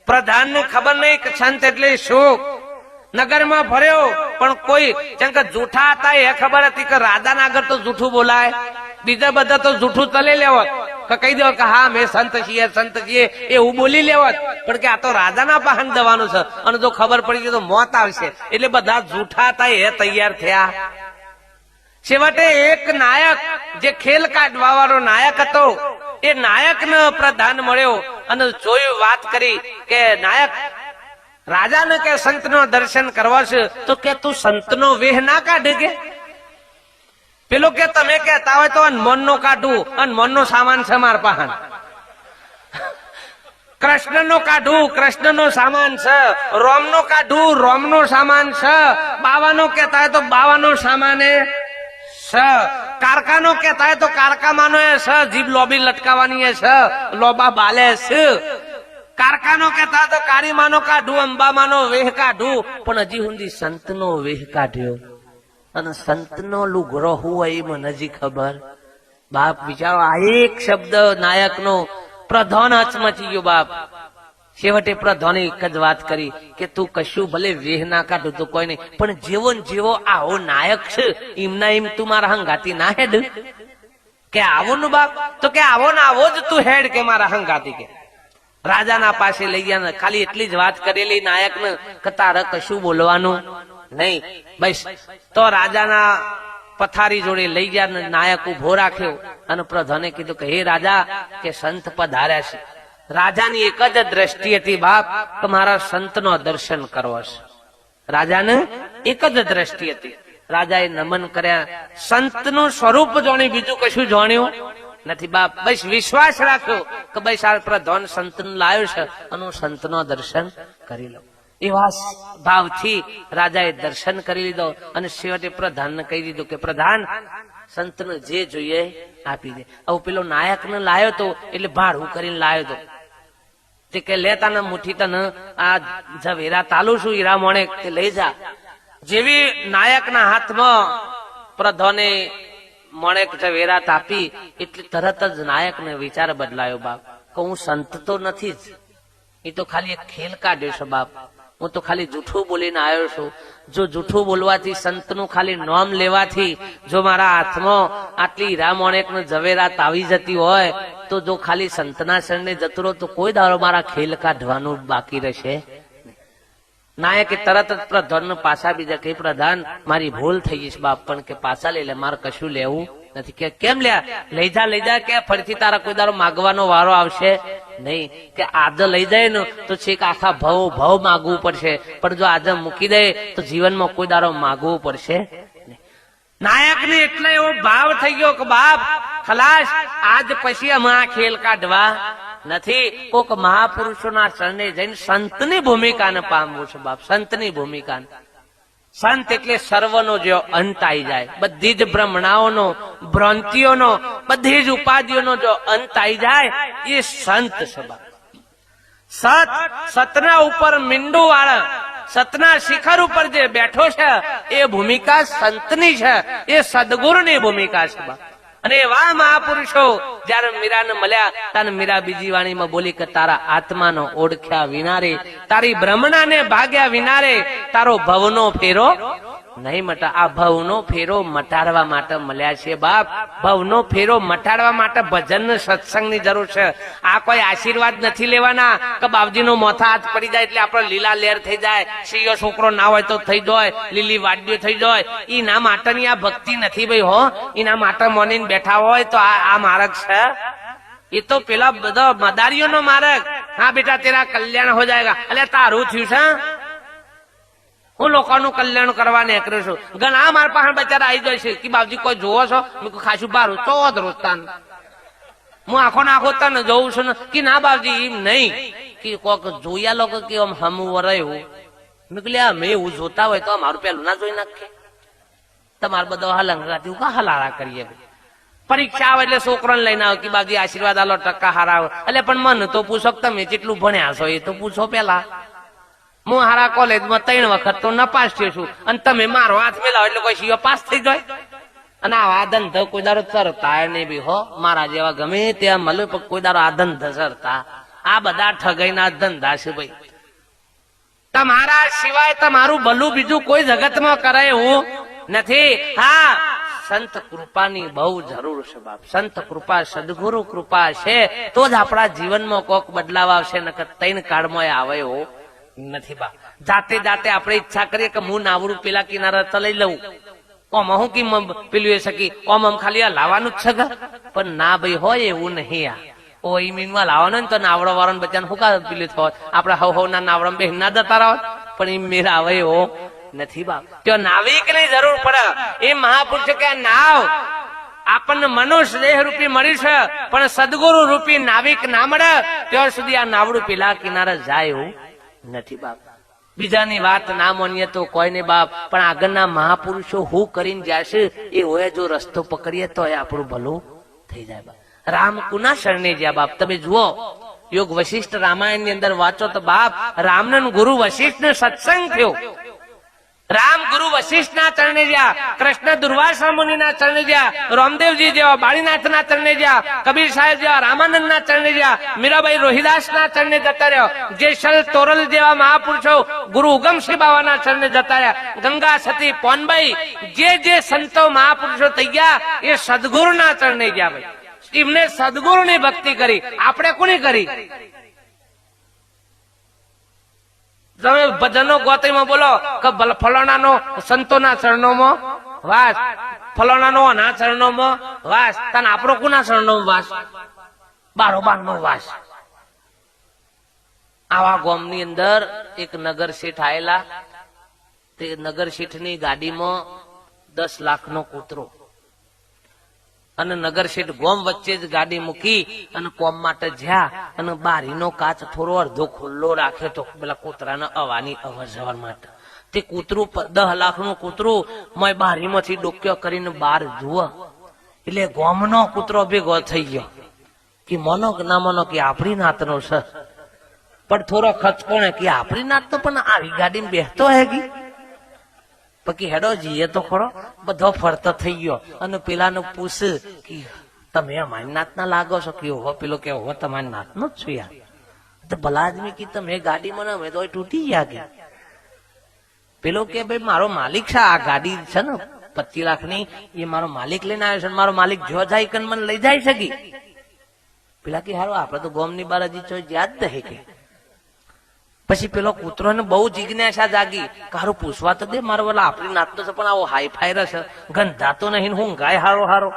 પ્રધાનને ખબર નહીં કે સંત એટલે શું. નગરમાં ફર્યો પણ કોઈ જેમ કે જૂઠા હતા એ ખબર હતી કે રાજાના આગળ તો જૂઠું બોલાય, બીજા બધા તો જૂઠું તલે લેવત, કે કહી દો કે હા મેં સંત છીએ એવું બોલી લેવત. પણ કે આ તો રાજાના પાહન જવાનું છે, અને જો ખબર પડી ગઈ તો મોત આવશે, એટલે બધા જૂઠા હતા એ તૈયાર થયા. છેવટે એક નાયક, જે ખેલ કાઢવા વાળો નાયક હતો, એ નાયક ને પ્રધાન મળ્યો અને જોયું, વાત કરી કે નાયક, રાજાને કે સંત નો દર્શન કરવા છે, તો કે તું સંત નો વેહ ના કાઢે કે? પેલો કે તમે કહેતા હોય તો અનમોન નો કાઢું, અનમોન નો સામાન છે માર પાહન. કૃષ્ણ નો કાઢું, કૃષ્ણ નો સામાન છે. રોમ નો કાઢું, રોમ નો સામાન છે. બાવાનો કહેતા હોય તો બાવાનો સામાન છે. કારકાનો કહેતા હોય તો કારકામાનો છે, જીભ લોબી લટકાવવાની છે, લોબા બાલે છે. કારકાનો કહેતા તો કાળી માનો કાઢું, અંબા માનો વેહ કાઢું, પણ હજી સુધી સંત નો વેહ કાઢ્યો. અને સંત નો લુગરો હોય એ મને હજી ખબર. બાપ વિચારો, આ એક શબ્દ નાયક નો પ્રધાન હચમચી ગયો બાપ. છેવટે પ્રધાને એક જ વાત કરી કે તું કશું ભલે વેહ ના કાઢું તો કોઈ નહીં, પણ જેવો ને જેવો આવો નાયક છે એમના એમ તું મારા હંગાતી ના હેડ. કે આવો નું બાપ, તો કે આવો ને આવો જ તું હેડ કે મારા હંગાતી કે રાજાના પાસે લઈ ગયા. ખાલી એટલી જ વાત કરેલી નાયક ને કે તારે કશું બોલવાનું નહીં. બસ તો રાજાના પથારી જોડે લઈ ગયા. નાયક ઉભો રાખ્યો અને પ્રધાને કીધું કે હે રાજા, કે સંત પધાર્યા છે. રાજાની એક જ દ્રષ્ટિ હતી બાપ કે મારા સંતનો દર્શન કરવો છે. રાજાને એક જ દ્રષ્ટિ હતી. રાજાએ નમન કર્યા, સંતનું સ્વરૂપ જાણ્યું, બીજું કશું જાણ્યું નથી બાપ. બસ વિશ્વાસ રાખ્યો કે બસ આ પ્રધાન સંતનું લાવ્યો છે અને હું સંતનો દર્શન કરી લઉં. એવા ભાવથી રાજાએ દર્શન કરી લીધો અને છેવટે પ્રધાનને કહી દીધું કે પ્રધાન, સંતને જે જોઈએ આપી દે. હવે પેલો નાયકને લાવ્યો તો એટલે ભાડું કરીને લાવ્યો તો તે કે લેતા ને મુઠ્ઠી તને આ ઝવેરા તાલું છું હીરા મોણે તે લઈ જા. જેવી નાયકના હાથમાં પ્રધાને મોણેક ઝવેરા તાપી એટલે તરત જ નાયકને વિચાર બદલાયો બાપ કે હું સંત તો નથી જ, એ તો ખાલી એક ખેલ કાઢ્યો છે બાપ. હું તો ખાલી જૂઠું બોલીને આવ્યો છું. જો જૂઠું બોલવાથી, સંતનું ખાલી નામ લેવાથી જો મારા હાથમાં આટલી હીરા મોણેક ને ઝવેરાત આવી જતી હોય તો જો ખાલી સંતના શરણે જતો રહો તો કોઈ દાડો મારા ખેલ કાઢવાનું બાકી રહેશે. નાયકે તરત જ પ્રધાન પાછા બીજા કે પ્રધાન મારી ભૂલ થઈ ગઈ છે બાપ, પણ કે પાછા લઈ લે, મારે કશું લેવું નથી. કે કેમ લ્યા, લઈ જા કે ફરીથી તારા કોઈ દાડો માગવાનો વારો આવશે નહીં. કે આજે લઈ જાય ને તો છેક આખા ભાવ માગવું પડશે, પણ જો આજે મૂકી દે તો જીવનમાં કોઈ દાડો માગવું પડશે. નાયક ને એટલે એવો ભાવ થઈ ગયો કે બાપ ખલાસ, આજ પછી અમે આ ખેલ કાઢવા નથી. કોક મહાપુરુષોના શરણે જઈને સંતની ભૂમિકાને પામવું છે બાપ, સંતની ભૂમિકાને. સંત એટલે સર્વનો જો અંત આવી જાય, બધી જ ભ્રમણાઓનો, ભ્રાંતિઓનો, બધી જ ઉપાધિઓનો જો અંત આવી જાય એ સંત છે બાપ. સતના ઉપર મીંડું વાળા, સતના શિખર ઉપર જે બેઠો છે એ ભૂમિકા સંતની છે, એ સદગુરુની ભૂમિકા છે બાપ. અને એવા મહાપુરુષો જયારે મીરાને મળ્યા ત્યારે મીરા બીજી વાણીમાં બોલી કે તારા આત્માનો ઓળખ્યા વિનારે, તારી ભ્રમણાને ભાગ્યા વિનારે તારો ભવનો ફેરો નહીં મટા. આ ભવનો ફેરો મટાડવા માટે મળ્યા છે બાપ. ભવનો ફેરો મટાડવા માટે ભજન સત્સંગની જરૂર છે. આ કોઈ આશીર્વાદ નથી લેવાના કે બાપજીનો મોથા હાથ પડી જાય એટલે આપણો લીલા લેર થઈ જાય, સિંહો છોકરો ના હોય તો થઈ જાય, લીલી વાડીઓ થઈ જાય. એના માટેની આ ભક્તિ નથી ભાઈ હો. એના માટે મોનીને બેઠા હોય તો આ માર્ગ છે. એ તો પેલા બધો મદારીઓનો માર્ગ. હા બેટા તેરા કલ્યાણ હો જાયગા. એટલે તારું થયું છે, હું લોકોનું કલ્યાણ કરવા નીકળ્યો છું. ઘણા મારા પાસે બચારા આવી જાય છે કે બાપજી કોઈ જોવો છો? મેં ખાસું બારું તો રોજતા હું આખો ને આખો તને જોઉં છું ને કે ના બાપજી એમ નહીં કે કોક જોયા લોકો કે આમ હમું વરાયું. મેં કહ્યું મેં એવું જોતા હોય તો મારું પેલું ના જોઈ નાખે. તમારે બધા હલંગાથી કા હલારા કરીએ. પરીક્ષા આવે એટલે છોકરાને લઈને આવો કે બાપજી આશીર્વાદ આલો, ટકા હારા આવે. એટલે પણ મને તો પૂછો તમે જેટલું ભણ્યા છો એ તો પૂછો પેલા. હું હારા કોલેજમાં 3 વખત તો નપાસ થયો છું અને તમે મારો હાથ મેલાવો એટલે કોઈ સીઓ પાસ થઈ જાય. અને આ ધંધો કોઈ દારો ચરતા નહીં બી હો. મારા જેવા ગમે ત્યાં મળે પણ કોઈ દારો આ ધંધો ચરતા. આ બધા ઠગાઈના ધંધા છે ભાઈ. તમારા સિવાય તમારું ભલું બીજું કોઈ જગતમાં કરે એવું નથી. હા, સંત કૃપાની બહુ જરૂર છે બાપ. સંત કૃપા, સદગુરુ કૃપા છે તો જ આપણા જીવનમાં કોક બદલાવ આવશે, નકર 3 કાળમાં આવે એવું નથી બા. જાતે જાતે આપણે ઈચ્છા કરીએ કે હું નાવડું પેલા કિનારા ચલાવી લઉં, ઓમ હું કેમ પેલું એ શકી, ઓમ ખાલી આ લાવવાનું જ છે. પણ ના ભાઈ હોય એવું નહીં. આ ઓ ઈમીનમાં લાવવાનું તો નાવડો વાળા બચ્ચાને શું કા પેલું થયો આપડે હવ ના નાવડા બે ના જતા રહો. પણ એ મેરા આવે એવો નથી બાપ. તો નાવિક ની જરૂર પડે. એ મહાપુરુષ કે નાવ આપણને મનુષ્ય દેહ રૂપી મળ્યું છે પણ સદગુરુ રૂપી નાવિક ના મળે ત્યાં સુધી આ નાવડું પેલા કિનારે જાય એવું નથી બાપ. બીજાની વાત ના માનીએ તો કોઈ નહીં બાપ, પણ આગળના મહાપુરુષો હું કરીને જશે એ હોય જો રસ્તો પકડીએ તો એ આપણું ભલું થઈ જાય બાપ. રામ કુના શરણે જ્યાં બાપ. તમે જુઓ યોગ વશિષ્ઠ રામાયણ ની અંદર વાંચો તો બાપ રામનો ગુરુ વશિષ્ઠ ને સત્સંગ થયો. રામ ગુરુ વશિષ્ઠ ના ચરણે ગયા, કૃષ્ણ દુર્વાસા મુનિ ના ચરણે ગયા, રામદેવજી જેવા બાળીનાથ ના ચરણે ગયા, કબીર સાહેબ જેવા રામાનંદ ના ચરણે ગયા, મીરાબાઈ રોહિદાસ ના ચરણે જતા રહ્યો, જેસલ તોરલ જેવા મહાપુરુષો ગુરુ ઉગમસિંહ બાવા ના ચરણે જતા રહ્યા, ગંગા સતી પોનબાઈ જે સંતો મહાપુરુષો થઈ ગયા એ સદગુરુ ના ચરણે ગયા. ભાઈ એમને સદગુરુ ની ભક્તિ કરી, આપણે કોની કરી? તમે ભજનો ગોત્રીમાં બોલો કે ફલાણા નો સંતોના ચરણોમાં વાસ, ફલાણા નો ના ચરણોમાં વાસ, તને આપણો કોના ચરણોમાં વાસ? બારોબાર નો વાસ. આવા ગામની અંદર એક નગર શેઠ આયેલા. તે નગર શેઠ ની ગાડીમાં 10 લાખનો કૂતરો, અને નગર શેઠ ગોમ વચ્ચે જ ગાડી મૂકી અને કોમ માટે જ્યાં, અને બારીનો કાચ થોડો અડધો ખુલ્લો રાખ્યો તો પેલા કૂતરાને આવવાની અવર જવર માટે. તે કૂતરું 10 લાખનું કૂતરું મેં બારીમાંથી ડોક્યો કરીને બહાર જુઓ એટલે ગોમનો કૂતરો ભેગો થઈ ગયો કે મનો કે ના મનો કે આપણી નાતનો છે, પણ થોડો ખચકો ને કે આપણી નાતનો પણ આવી ગાડીમાં બેસતો હે કે પછી હેડો જઈએ તો ખરો. બધો ફરતો થઈ ગયો અને પેલાને પૂછ કે તમે અમારી નાતના લાગો છો કે હો? પેલો કે હો તમારી નાતનો જ છું યાર. તો ભલા આદમી કે તમે ગાડી મને અમે તો તૂટી ગયા કે. પેલો કે ભાઈ મારો માલિક છે, આ ગાડી છે ને 25 લાખની એ મારો માલિક લઈને આવ્યો છે, મારો માલિક જો જાય કે મને લઈ જાય છે કે. પેલા કે હારો આપડે તો ગોમની બાર હજી છો યાદ દહે કે. પછી પેલો કૂતરો ને બહુ જિજ્ઞાસા જાગી, કારું પૂછવા તો દે, મારો વાલા આપણી નાતનો છે પણ આવો હાઈફાઈ રહેશે, ગંધાતો નહીં, હું ગાય હારો હારો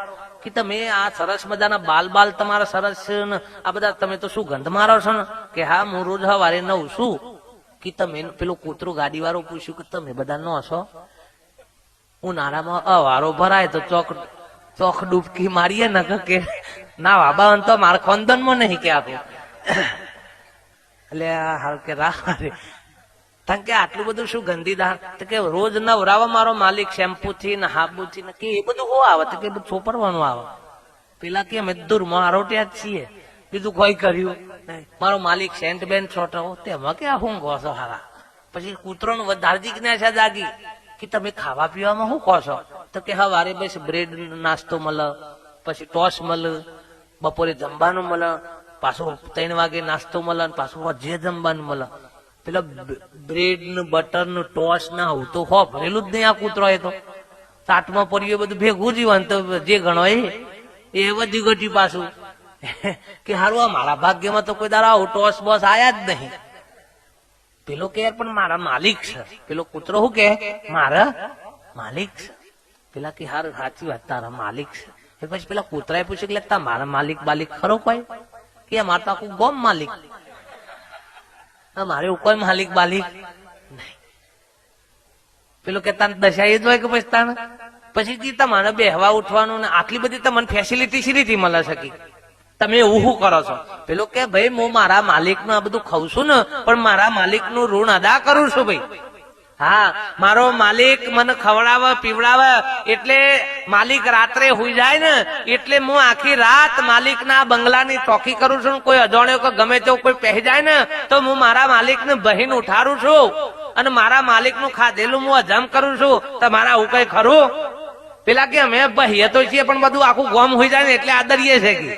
કે તમે આ સરસ મજાના બાલ બાલ તમારા સરસ છે ને આ બધા તમે તો શું ગંધ મારો છો ને? કે હા હું રોજ સવારે નવ છું. કે તમે પેલું કૂતરું ગાડી વાળો પૂછ્યું કે તમે બધા નો છો? ઉનાળામાં અવારો ભરાય તો ચોક ડૂબકી મારીએ ને કે ના વાબા તો મારા ખોંદનમાં નહીં કે આપું. એટલે હાલ કે રારે કારણ કે આટલું બધું શું ગંદીદાર, કે રોજ નવરાવા મારો માલિક શેમ્પુ થી ને હાબુ થી ને કે એ બધું હો આવે તો કે બધું છોપરવાનું આવે. પેલા કે અમે દૂરમાં આરોટ્યા જ છીએ, બીજું કોઈ કર્યું મારો માલિક સેન્ટ બેન છોટાવો તેમાં કે હું કહો છો હારા. પછી કૂતરો નું વધારે જિજ્ઞાસા જાગી કે તમે ખાવા પીવામાં શું કહો છો? તો કે હવારે બસ બ્રેડ નાસ્તો મળે, પછી ટોસ મળે, બપોરે જમવાનું મળે, પાછું 3 વાગે નાસ્તો મળે, પાછું જે જમવાનું મળે. પેલા બ્રેડ નું બટર નું ટોસ ના હું તો હો ભરેલું જ નહીં આ કૂતરો. એ તો તાટમાં પડ્યું બધું ભેગું જીવન તો જે ગણો એ વધી ઘટી પાછું કે હારું આ મારા ભાગ્યમાં તો કોઈ દાડા આવું ટોસ બોસ આયા જ નહીં. પેલો કે પણ મારા માલિક છે. પેલો કૂતરો શું કે મારા માલિક છે. પેલા કે હારું સાચી વાત તારા માલિક છે. પછી પેલા કૂતરાએ પૂછ્યું કે તમારા માલિક બાલિક ખરો કોઈ? કે મારે તો આખું ગોમ માલિક, મારે કોઈ માલિક બાલિક નહીં. પેલો કે તને દશા એ જ હોય કે પછી તને પછી તમારે બેહવા ઉઠવાનું ને આટલી બધી તમને ફેસિલિટી શીરીથી મળે છે, તમે એવું શું કરો છો? પેલો કે ભાઈ હું મારા માલિક નું આ બધું ખાઉં છું ને, પણ મારા માલિક નું ઋણ અદા કરું છું ભાઈ. હા, મારો માલિક મને ખવડાવે પીવડાવે, એટલે માલિક રાત્રે હુઈ જાય ને એટલે હું આખી રાત માલિક ના બંગલાની ચોકી કરું છું. કોઈ અજાણ્યો કે ગમે તેવું કોઈ પહેરી જાય ને તો હું મારા માલિક ને બહીન ઉઠારું છું અને મારા માલિક નું ખાધેલું હું હજમ કરું છું. તમારા આવું કઈ ખરું? પેલા કે અમે બહીએ તો છીએ પણ બધું આખું ગોમ હોઈ જાય ને એટલે આદરીએ છે કે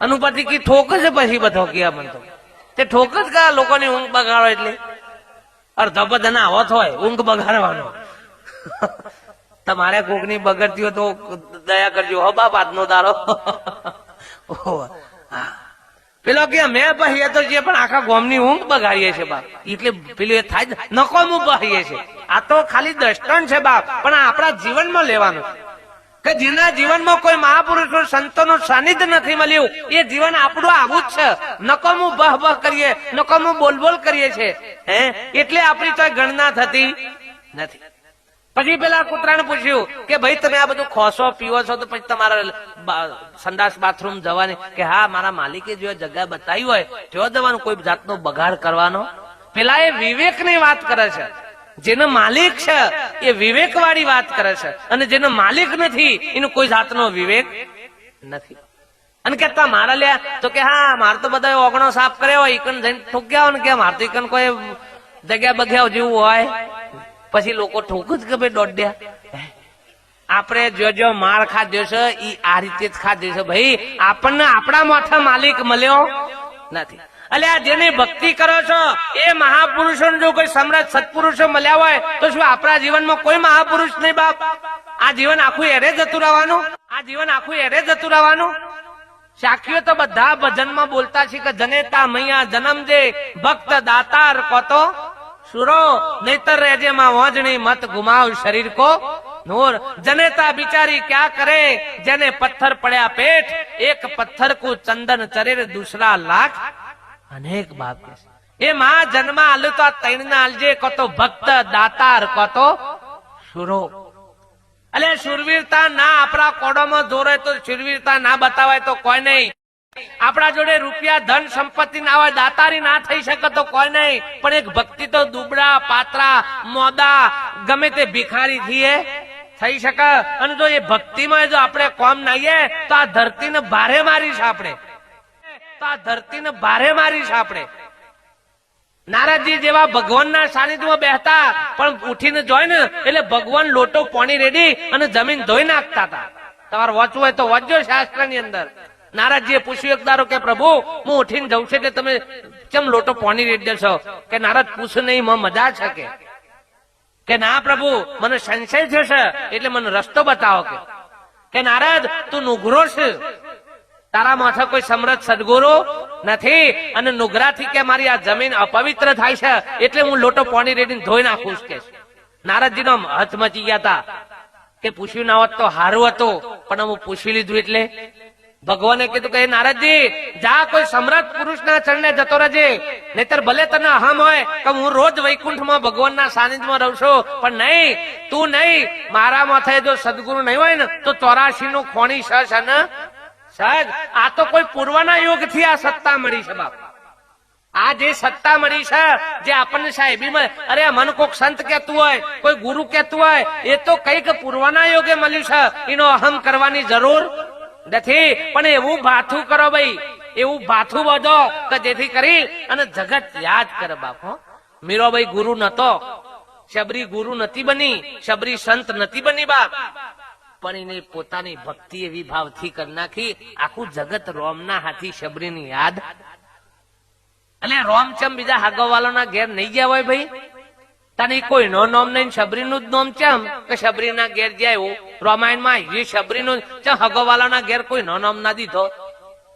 અનુપતિ કી ઠોક છે. પછી બધો કે મને તો તે ઠોક જ કા લોકોની ઊંઘ બગાડો એટલે અડધો બધા આવત હોય ઊંઘ બગાડવાનો. તમારે કોક ની બગડતી હોય તો દયા કરજો હો બાપ, આજનો દારો. પેલો કે અમે બહીએ તો છીએ પણ આખા ગોમની ઊંઘ બગાડીએ છીએ બાપ. એટલે પેલું એ થાય નકોમું બહીએ છીએ. આ તો ખાલી દ્રષ્ટાંત છે બાપ, પણ આપણા જીવનમાં લેવાનું કે જેના જીવનમાં કોઈ મહાપુરુષો સંતોનું સાનિધ્ય નથી મળ્યું એ જીવન આપણું આવું જ છે. નકોમું બહ બહ કરીએ, નકોમું બોલ બોલ કરીએ છીએ, એટલે આપણી તો ગણના થતી નથી. પછી પેલા કૂતરાને પૂછ્યું કે ભાઈ તમે આ બધું ખોસો પીવો છો તો પછી તમારા સંડાસ બાથરૂમ જવાની? કે હા, મારા માલિકે જો જગ્યા બતાવી હોય જો જવાનું, કોઈ જાતનો બગાડ કરવાનો. પેલા એ વિવેક ની વાત કરે છે. જેનો માલિક છે એ વિવેક વાળી વાત કરે છે, અને જેનો માલિક નથી એનો કોઈ જાતનો વિવેક નથી. અને કેતા મારા લે તો કે હા, મારે તો બધા ઓગણો સાફ કર્યા હોય ઈકન જઈને ઠોક્યા હોય ને કે મારે તો ઈકન કોઈ જગ્યા બગ્યા જેવું હોય પછી લોકો ઠોકું જ કે ભાઈ દોડ્યા. આપણે જો માર ખાધ્યો છે ઈ આ રીતે જ ખાધ્યો છે ભાઈ. આપણને આપણા માથા માલિક મળ્યો નથી. એટલે આ જેની ભક્તિ કરો છો એ મહાપુરુષો જો કોઈ સમ્રાટ સત્પુરુષો મળ્યા હોય તો શું આપણા જીવનમાં કોઈ મહાપુરુષ નહીં બાપ? આ જીવન આખું એરે જતું રહેવાનું, આ જીવન આખું એરે જતું રહેવાનું. સાખીઓ તો બધા ભજનમાં બોલતા છે કે જનેતા મૈયા જન્મ દે ભક્ત દાતાર કોતો સુરો નહીતર રેજે માં વોજણી મત ગુમાવ શરીર કો નૂર. જનેતા બિચારી ક્યાં કરે જેને પથ્થર પડ્યા પેટ, એક પથ્થર કો ચંદન ચરે દૂસરા લાખ અનેક બાપ. એ માં જન્મ આલુ તો આ તૈણ ના આલજે, કો તો ભક્ત દાતાર કો તો સુરો. અલે શુરવીરતા ના આપણા કોડોમાં જોરે તો શુરવીરતા ના બતાવાય તો કોઈ નહીં. આપણા જોડે રૂપિયા ધન સંપત્તિ ના હોય, દાતારી ના થઈ શકે તો કોઈ નહીં. પણ એક ભક્તિ તો દુબળા પાતળા મોદા ગમે તે ભિખારી થઈએ થઈ શકે. અને જો એ ભક્તિમાં જો આપણે કોમ નાઈએ તો આ ધરતીને ભારે મારીશ આપણે, તો આ ધરતીને ભારે મારીશ આપણે. નારદજી જેવા ભગવાનના સાનિધ્યમાં બેહતા પણ ઉઠીને જોઈ ને એટલે ભગવાન લોટો પાણી રેડી અને જમીન ધોઈ નાખતા હતા. તમારે વાંચવું હોય તો વાંચજો શાસ્ત્રની અંદર. નારદજીએ પૂછ્યું એક દારો કે પ્રભુ હું ઉઠીને જઉં છું એટલે તમે કેમ લોટો પાણી રેડી દેશો? કે નારદ પૂછ નહીં મજા છે કે ના પ્રભુ મને સંશય થશે એટલે મને રસ્તો બતાવો. કે નારદ તું નુઘરો છે, તારા માથે કોઈ સમર્થ સદગુરુ નથી અને નુગરાથી કે મારી આ જમીન અપવિત્ર થાય છે એટલે હું લોટો પાણી રેડીને ધોઈ નાખું કે. નારદજીનો હાથ મચી ગયા હતા કે પૂછ્યું ના હોત તો હારું હતું, પણ હું પૂછી લીધું એટલે ભગવાને કીધું કે નારદજી જા કોઈ સમર્થ પુરુષના ચરણે જતો રહેજે, નહીતર ભલે તને અહમ હોય કે હું રોજ વૈકુંઠમાં ભગવાનના સાનિધ્યમાં રહું છું, પણ નહીં તું નહીં. મારા માથે જો સદગુરુ નહીં હોય ને તો 84 નું ખોણી સસ અને સાહેબ આ તો કોઈ પૂર્વના યોગ થી આ સત્તા મળી છે બાપ. આ જે સત્તા મળી છે જે આપણને સાહેબી અરે મન કોક સંત કહેતું હોય કોઈ ગુરુ કહેતું હોય એ તો કઈક પૂર્વના યોગે મળ્યું છે, એનો અહમ કરવાની જરૂર નથી. પણ એવું ભાથું કરો ભાઈ, એવું ભાથું બધો કે જેથી કરી અને જગત યાદ કરે બાપ. મીરાબાઈ ગુરુ નતો, શબરી ગુરુ નથી બની, શબરી સંત નથી બની બાપ, પણ એને પોતાની ભક્તિ એવી ભાવથી કરી નાખી આખું જગત રોમના હાથી શબરીની યાદ. એટલે રોમચમ બીજા હાગવાલોના ઘેર નહીં ગયા હોય ભાઈ? તને કોઈ નો નોમ નહીં, શબરીનું જ નોમ ચમ કે શબરીના ઘેર જાય એવું રામાયણમાં એ શબરીનું ચમ હગવાલાના ઘેર કોઈ નો નોમ ના દીધો?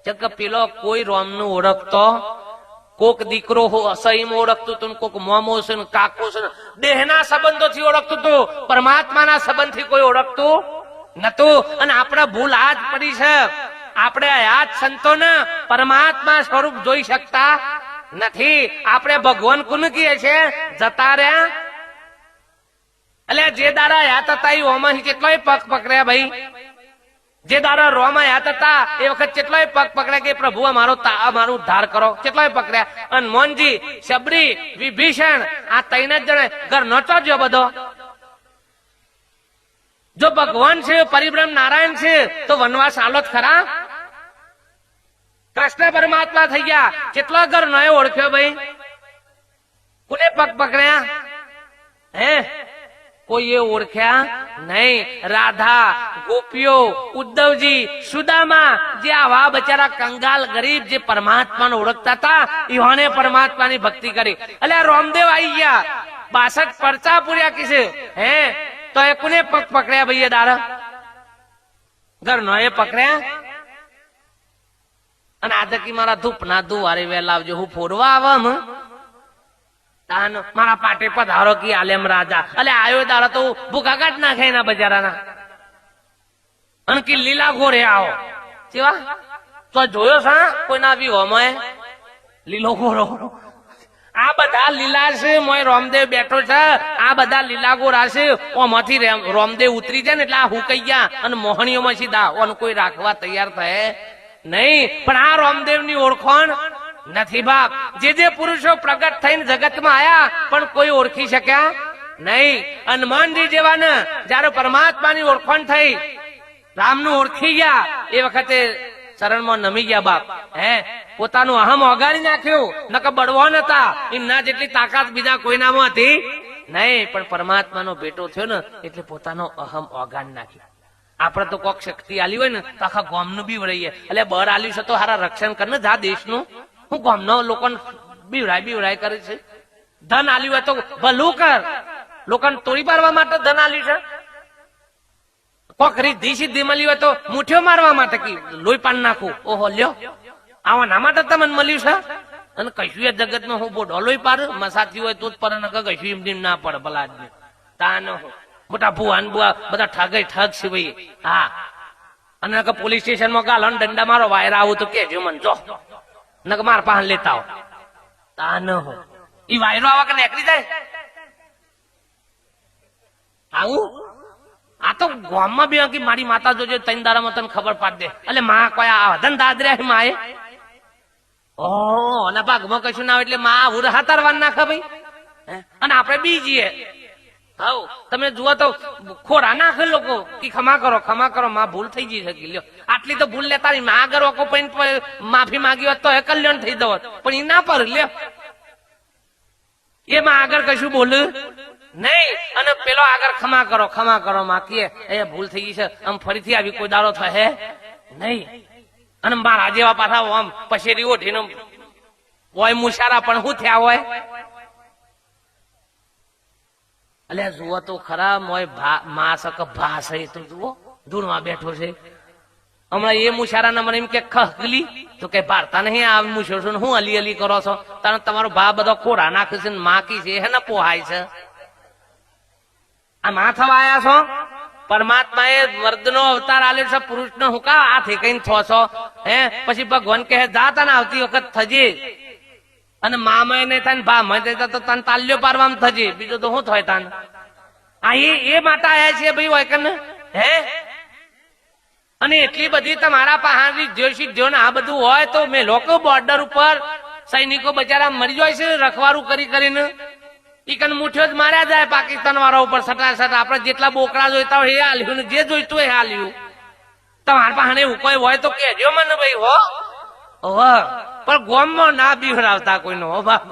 કે પેલો કોઈ રોમનું ઓળખતો, કોક દીકરો અસહીમ ઓળખતું હતું, કોક મોમો છે કાકો છે, દેહના સંબંધોથી ઓળખતું હતું, પરમાત્માના સંબંધથી કોઈ ઓળખતું નતું. અને આપણે ભૂલ આ જ પડી છે, આપણે આ જ સંતોને પરમાત્મા સ્વરૂપ જોઈ શકતા નથી. આપણે ભગવાન કોને કહીએ છે? જતા રહ્યા. એટલે જે દાડા યાદ હતા એ ઓમાં કેટલોય પગ પકડ્યા ભાઈ. જે દાડા રોમાં યાદ હતા એ વખત કેટલોય પગ પકડ્યા કે પ્રભુ મારું ઉદ્ધાર કરો, કેટલોય પકડ્યા. અને મોનજી, શબરી, વિભીષણ આ 3 જ જણે ઘર નોચો જો બધો. જો ભગવાન છે, પરિબ્રહ્મ નારાયણ છે તો વનવાસ આલો જ ખરા. કૃષ્ણ પરમાત્મા થઈ ગયા, કેટલો ઘર નયો ઓળખ્યો ભાઈ? કોને પગ પકડ્યા? હે કોઈ એ ઓળખ્યા નહીં. રાધા, ગોપીઓ, ઉદ્ધવજી, સુદામા જે આવા બચારા કંગાલ ગરીબ જે પરમાત્માને ઓળખતા હતા એવાને પરમાત્માની ભક્તિ કરી. એટલે રામદેવ આવી ગયા, 62 પરચા પૂર્યા કિસે હે તો એ કોને પગ પકડ્યા ભાઈ? એ દાડા ઘર નો એ પકડ્યા. અને આદકી મારા ધૂપ ના દુવારે વેલા આવજો, હું ફોરવા આવામ મારા પાટે પધારો કી આલેમ રાજા. અલે આયો દાડા તો ભૂખા કાઢ નાખે એના બજારાના. અને કે લીલા ગોરે આવો કેવા તો જોયો છે કોઈના બી હોમય લીલો ગોરો. આ બધા લીલા છે, મોય રામદેવ બેઠો છે, આ બધા લીલા ગોરા છે. ઓમાંથી રામદેવ ઉતરી જાય ને એટલે આ હુકાઈ ગયા અને મોહણીઓમાં સીધા ઓન કોઈ રાખવા તૈયાર થાય નહીં. પણ આ રામદેવ ની ઓળખાણ નથી બાપ. જે પુરુષો પ્રગટ થઈને જગતમાં આયા પણ કોઈ ઓળખી શક્યા નહીં. હનુમાનજી જેવાને જયારે પરમાત્માની ઓળખાણ થઈ, રામનું ઓળખી ગયા એ વખતે શરણમાં નમી ગયા બાપ. હે પોતાનું અહમ ઓગાળી નાખ્યું. નકર બળવો નતા, એમના જેટલી તાકાત બીજા કોઈનામાં હતી નહીં, પણ પરમાત્માનો બેટો થયો ને એટલે પોતાનો અહમ ઓગાળી નાખ્યો. આપડે તો કોક શક્તિ આલી હોય ને તો આખા ગામનું બી વળીએ, એટલે બર આલ્યું છે તો હારા રક્ષણ કર ને જા દેશનું. હું ગામનો લોકોને બીવરાય કરે છે. ધન આલ્યું હોય તો ભલું કર, લોકોને તોડી પાડવા માટે ધન આલ્યું છે. કોક રીધી સિદ્ધિ મળી હોય તો મુઠ્ઠીઓ મારવા માટે કે લોહી પાન નાખું. ઓહો લ્યો, આવા ના માટે તમને મળ્યું છે. અને કશું એ જગતમાં હું બોડો લોહી પાડ મસાતી હોય તો જ પર કશું એમ ના પડે ભલા આદમી. તા ન હું મોટા ભુવાન બુઆ બધા ઠગે ઠગ છે ભાઈ. હા, અને પોલીસ સ્ટેશન માં ગાલો દંડા મારો વાયરા આવું તો કેજો મને જો નક માર પાસે લેતા આવો. તા ન હો ઈ વાયરો આવા કે નીકળી જાય આવું. આ તો ગામમાં બે કે મારી માતા જોજો ત્રણ દાડામાં તને ખબર પાડ દે. એટલે માં કોઈ આ ધન દાદર્યા માએ ઓહ અને ભાગમાં કશું ના આવે એટલે માં હું હાતારવાન નાખે ભાઈ. અને આપડે બીજીએ હવ તમે જુઓ તો ખોરા નાખે લોકો કે ખમા કરો માં ભૂલ થઈ ગઈ છે. લ્યો આટલી તો ભૂલ લેતા નહીં. માં આગળ ઓકો પણ માફી માંગી હોત તો એ કલ્યાણ થઈ દો, પણ એ ના પર લ્યો એમાં આગળ કશું બોલ નહીં. અને પેલો આગળ ખમા કરો માં કે એ ભૂલ થઈ ગઈ છે, આમ ફરીથી આવી કોઈ દાડો થશે નહીં. અને મારા જેવા પાછા આમ પછેરી ઓઢીને હોય મુશારા પણ શું થયા હોય. અલ્યા જુઓ તો ખરા મોય માસક ભાસ તો જુઓ ધૂળમાં બેઠો છે. હમણાં એ મુશારા મને એમ કે ખગલી તો કે ભારતા નહીં આ મુશો છું હું અલી કરો છો. તારે તમારો ભા બધો કોરા નાખે છે માકી છે હે ને પોહાય છે. આ માં થવા આયા છો. પરમાત્મા એ વર્દ નો અવતાર આલ્યો છે, પુરુષ નો હું કા આ ઠેકાઈને થો છો. હે પછી ભગવાન કહે જા તને આવતી વખત થજે. અને મામય નહીં થાય ભા મય તો તને તાલ્યો પારવામાં થજે, બીજું તો શું થાય તાન. આ એ માટે આયા છે ભાઈ હોય કે હે. અને એટલી બધી તમારા પહાડી જોશી જો ને આ બધું હોય તો મેં લોકો બોર્ડર ઉપર સૈનિકો બચારા મરી જાય છે રખવારું કરીને. ઈકન મુઠ્ઠીઓ જ માર્યા જાય પાકિસ્તાન વાળા ઉપર સટા. આપડે જેટલા બોકડા જોઈતા હોય એ હાલ્યું ને જે જોઈતું એ હાલ્યું. તમારા પાસે એવું કોઈ હોય તો કેજો મને ભાઈ હો. પણ ગોમમાં ના બીવડાવતા કોઈનો હો બાપ.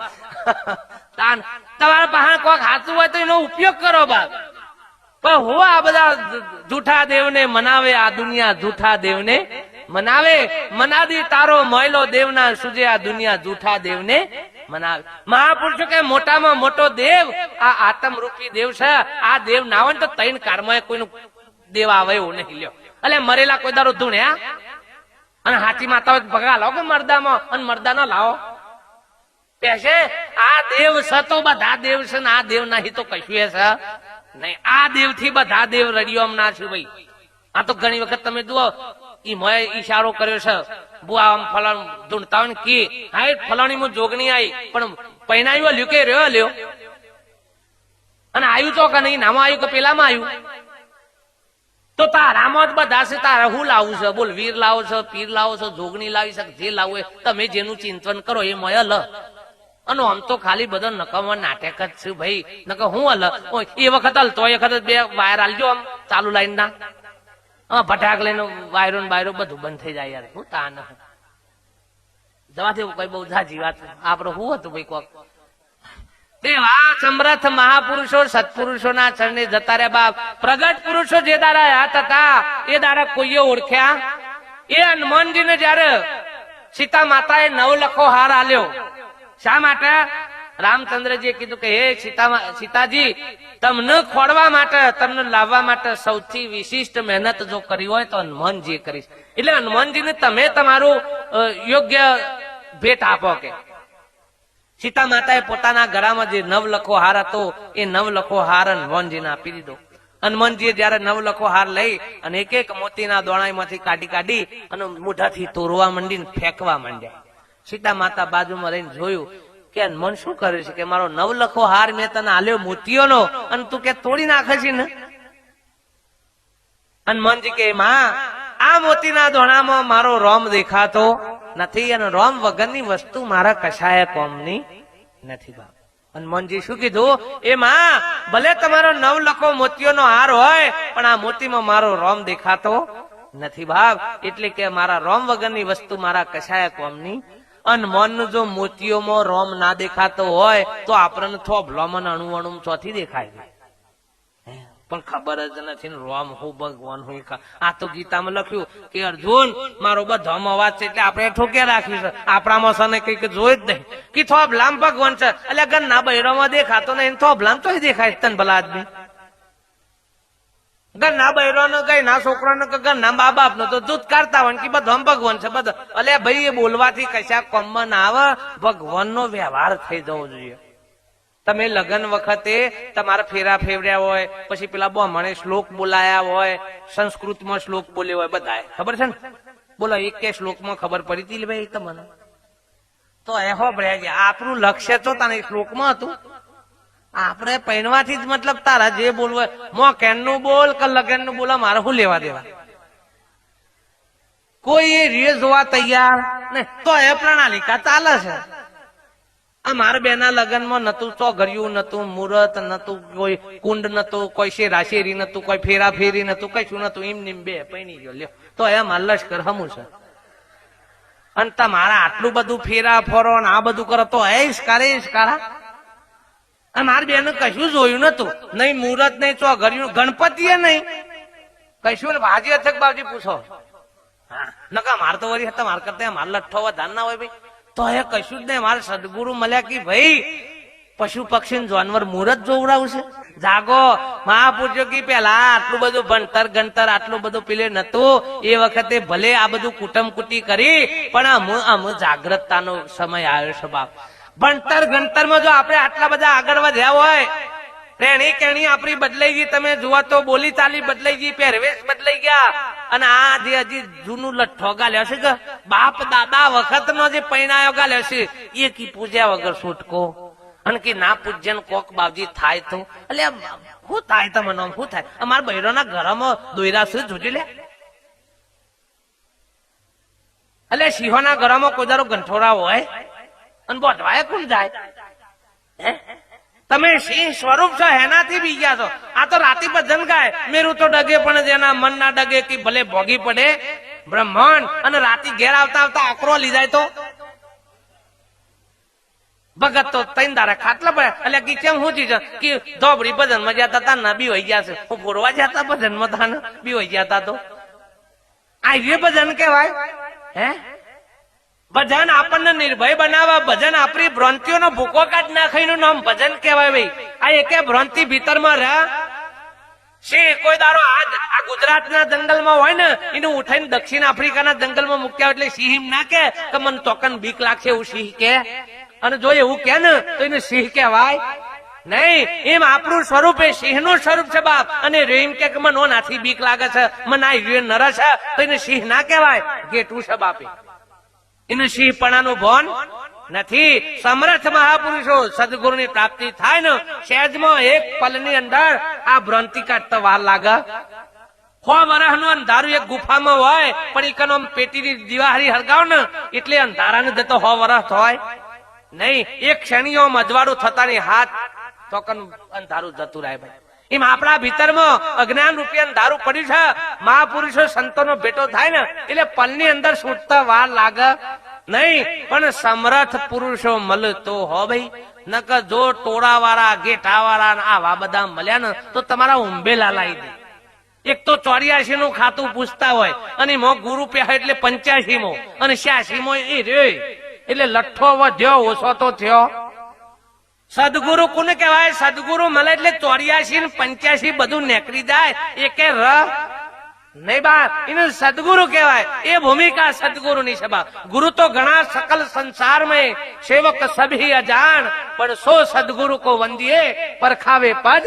તમારા પાસે કોઈક હાથું હોય તો એનો ઉપયોગ કરો બાપ. પણ હું આ બધા જૂઠા દેવને મનાવે, આ દુનિયા જૂઠા દેવને મનાવી તારો મહિલો દેવના સુજે આ દુનિયા જૂઠા દેવને મનાવે. મહાપુરુષો કે મોટામાં મોટો દેવ આ આત્મ રૂપી દેવ છે. આ દેવ ના હોય ને તો ત્રણ કારમાં કોઈનું દેવ આવે એવું નહીં. લ્યો એટલે મરેલા કોઈ દારો ધૂણ્યા અને હાથી માતા હોય ભગા લાવો કે મરદામાં અને મરદા ના લાવો પેશે. આ દેવ છે તો બધા દેવ છે ને આ દેવ નહીં તો કશું છે નહીં. આ દેવ થી બધા દેવ રડિયો ના છે ભાઈ. આ તો ઘણી વખત તમે જુઓ ઈ મોએ ઈશારો કર્યો છે બુઆ આમ ફલાણ ધૂણતા હોય ને કે હા ફલાણી હું જોગણી આવી પણ પહેનાયું લ્યો કે રહ્યો લ્યો. અને આવ્યું તો કે નહીં નામાં આવ્યું કે પેલામાં આવ્યું તો તારામાં જ બધા છે. તારે હું લાવું છે બોલ. વીર લાવો છો, પીર લાવો છો, જોગણી લાવી શકે જે લાવું તમે જેનું ચિંતન કરો એ મોય લ. અને આમ તો ખાલી બધો નકામા નાટક જ છે ભાઈ. નકર હું અલ એ વખત હલતો એ વખત બે વાયર આલજો આમ ચાલુ લાઈન ના ભટાક લઈને વાયરો ને બાયરો બધું બંધ થઈ જાય યાર. હું તા ન જવા દેવું કઈ બહુ જાજી વાત. આપડે શું હતું ભાઈ કોક તેવા સમર્થ મહાપુરુષો સત્પુરુષોના ચરણે જતા રહ્યા બાપ. પ્રગટ પુરુષો જે દાડા હાથ હતા એ દાડા કોઈએ ઓળખ્યા. એ હનુમાનજીને જયારે સીતા માતાએ 9 લખો હાર આલ્યો. શા માટે? રામચંદ્રજીએ કીધું કે હે સીતાજી તમને ખોડવા માટે તમને લાવવા માટે સૌથી વિશિષ્ટ મહેનત જો કરી હોય તો હનુમાનજીએ કરી. એટલે હનુમાનજીને તમે તમારું યોગ્ય ભેટ આપો. કે સીતા માતાએ પોતાના ગળામાં જે 9 લખો હાર હતો એ 9 લખો હાર હનુમાનજીને આપી દીધો. હનુમાનજીએ જયારે 9 લખો હાર લઈ અને એક એક મોતીના દોણાઈમાંથી કાઢી અને મોઢાથી તોરવા માંડીને ફેંકવા માંડ્યા. સીતા માતા બાજુમાં રહીને જોયું કે હનુમાન શું કરે છે. કે મારો 9 લખો હાર મેં તને આલ્યો મોતીઓનો અને તું કે તોડી નાખે છે ને. હનુમાનજી કે માં આ મોતીના દોણામાં મારો રોમ દેખાતો નથી અને રોમ વગરની વસ્તુ મારા કશાય કોમની નથી બાપ. હનુમાનજી શું કીધું? એ માં ભલે તમારો 9 લખો મોતીઓનો હાર હોય પણ આ મોતીમાં મારો રોમ દેખાતો નથી ભાવ. એટલે કે મારા રોમ વગરની વસ્તુ મારા કશાય કોમની. અન મન જો મોતીઓમાં રોમ ના દેખાતો હોય તો આપણને થોભલામાં અણુ અણુ ચોથી દેખાય છે. પણ ખબર જ નથી ને રોમ હું ભગવાન હું. આ તો ગીતામાં લખ્યું કે અર્જુન મારો બધામ અવાજ છે એટલે આપણે ઠોકે રાખી છે. આપણામાં સને કઈક જોઈ જ નહીં કે થોભલામ ભગવાન છે એટલે ગન્ના બૈરોમાં દેખાતો નહીં. થોભલામ તો દેખાય તન ભલા આદમી. ગન્ના બૈરો ને કઈ ના છોકરો ને ગન્ના મા બાપ નો તો દૂધ કાઢતા હોય કે બધા ભગવાન છે બધા. અલે ભાઈ એ બોલવાથી કશા કોમમાં ના આવે. ભગવાન નો વ્યવહાર થઈ જવો જોઈએ. તમે લગ્ન વખતે તમારા ફેરા ફેવર્યા હોય પછી પેલા બ્રાહ્મણે શ્લોક બોલાયા હોય સંસ્કૃતમાં શ્લોક બોલ્યો હોય બધા ખબર છે ને. બોલો એક કે શ્લોકમાં ખબર પડી હતી ભાઈ તમને તો એ હો ભર્યા. આપણું લક્ષ્ય તો તને શ્લોકમાં હતું. આપણે પહેરવાથી જ મતલબ તારા જે બોલવું મો કેન નું બોલ કે લગન નું બોલા મારે શું લેવા દેવા. કોઈ રીએ જોવા તૈયાર ને તો એ પ્રણાલિકા ચાલે છે. મારા બેના લગ્નમાં નતું ચોઘર્યું નતું મુહૂર્ત નતું કોઈ કુંડ નતું કોઈ શેરાશેરી નતું કોઈ ફેરા ફેરી નતું કશું નતું. એમ નીમ બે પૈણી ગયો લ્યો તો એ માર લશ્કર હમું છે. અને તમારા આટલું બધું ફેરા ફરો ને આ બધું કરો તો એ ઇસ્કારા. મારી બેન કશું જોયું નતું નહીં મુહૂર્ત નહીં ચોઘર્યું ગણપતિ એ નહીં કશું ને. ભાજી અથક બાજી પૂછો નકા માર તો વરી હતા માર કરતા માર લઠ્ઠો વધાર ના હોય ભાઈ તો એ કશું જ નહીં. મારે સદગુરુ મળ્યા કે ભાઈ પશુ પક્ષી જાનવર મુહૂર્ત જોવડાવશે. જાગો મહાપુરુષો કી પેલા આટલું બધું ભણતર ગણતર આટલું બધું પેલે નતું. એ વખતે ભલે આ બધું કુટુંબ કુટી કરી પણ આમ જાગ્રતતાનો સમય આવ્યો છે બાપ. ભણતર ગણતર માં જો આપણે આટલા બધા આગળ વધ્યા હોય રેણી કેણી આપણી બદલાઈ ગઈ. તમે જુઓ તો બોલી ચાલી બદલાઈ ગઈ પહેરવેશ બદલાઈ ગયા. અને આ જે હજી જૂનું લઠ્ઠો ગાલ્યો છે કે બાપ દાદા વખત નો જે પૈણાયો ગાલ્યો છે એ કી પૂજ્યા વગર છૂટકો. અને કે ના પૂજ્યન કોક બાવજી થાય તો એટલે શું થાય તમને શું થાય. અમારા બૈરોના ઘરમાં દોયરા શું જોજી લે. એટલે સિંહોના ઘરમાં કોઈ દારો ગંઠોરા હોય અને બોધવાય કોણ જાય. તમે સિંહ સ્વરૂપ છો એનાથી બી ગયા છો. આ તો રાતી ભજન ગાય મેરું તો ડગે પણ જેના મન ના ડગે કે ભલે ભોગી પડે બ્રહ્માંડ. અને રાતી ઘેર આવતા આવતા આકરો લીધાય તો ભગત તો તૈન દારા ખાટલા પડ્યા. એટલે કે કેમ શું ચીજ કે ધોબડી ભજન માં જતા હતા ના બી હોય ગયા છે. હું ફોરવા જતા ભજન માં હતા ને બી હોય ગયા હતા તો આ એ ભજન કેવાય. હે ભજન આપણને નિર્ભય બનાવવા ભજન આપણી ભ્રાંતિઓનો ભૂકો કાઢ નાખીનું નામ ભજન કહેવાય ભાઈ. આ એકે ભ્રાંતિ ભીતરમાં રહ્યા સિંહ કોઈ દારો આ ગુજરાતના જંગલમાં હોય ને એને ઉઠાઈને દક્ષિણ આફ્રિકાના જંગલમાં મૂક્યા એટલે સિંહ ના કે મને તોકન બીક લાગશે એવું સિંહ કે. અને જો એવું કે ને તો એને સિંહ કહેવાય નહીં. એમ આપણું સ્વરૂપ એ સિંહ નું સ્વરૂપ છે બાપ. અને રેમ કે મને નાથી બીક લાગે છે મને આ નર છે તો એને સિંહ ના કહેવાય. ગેટું છે બાપે એને સિંહપણાનું ભાન નથી. સમર્થ મહાપુરુષો સદગુરુની પ્રાપ્તિ થાય ને સહેજમાં એક પલની અંદર આ ભ્રાંતિ કાઢતા વાર લાગે. 100 વર્ષનું અંધારું એક ગુફામાં હોય પણ એકનો પેટીની દિવાળી હરગાવ ને એટલે અંધારાને જતો 100 વર્ષ હોય નહીં. એક ક્ષણીઓ અજવાળું થતાની હાથ તો અંધારું જતું રહે ભાઈ. એમ આપણા ભીતરમાં અજ્ઞાન રૂપી અંધારું પડ્યું છે. મહાપુરુષો સંતોનો ભેટો થાય ને એટલે પલની અંદર છૂટતા વાર લાગે નહીં. પણ સમર્થ પુરુષો મળતો હો ભાઈ. નકર જો ટોળા વાળા ગેઠા વાળા આવા બધા મળ્યા ને તો તમારા ઊંભેલા લાવી દે. એક તો 84 નું ખાતું પૂછતા હોય અને મો ગુરુ પહે એટલે 85 મો અને 86 મો એ રે એટલે લઠ્ઠો વધ્યો ઓછો તો થયો. સદગુરુ કોને કહેવાય. સદગુરુ મળે એટલે 84 ને 85 બધું નીકળી જાય એકે ર નહીં બા. એને સદગુરુ કહેવાય. એ ભૂમિકા સદગુરુ ની છે બા. ગુરુ તો ઘણા સકલ સંસાર में सेवक सभी अजान पर सो सदगुरु को वंदिए परखावे पद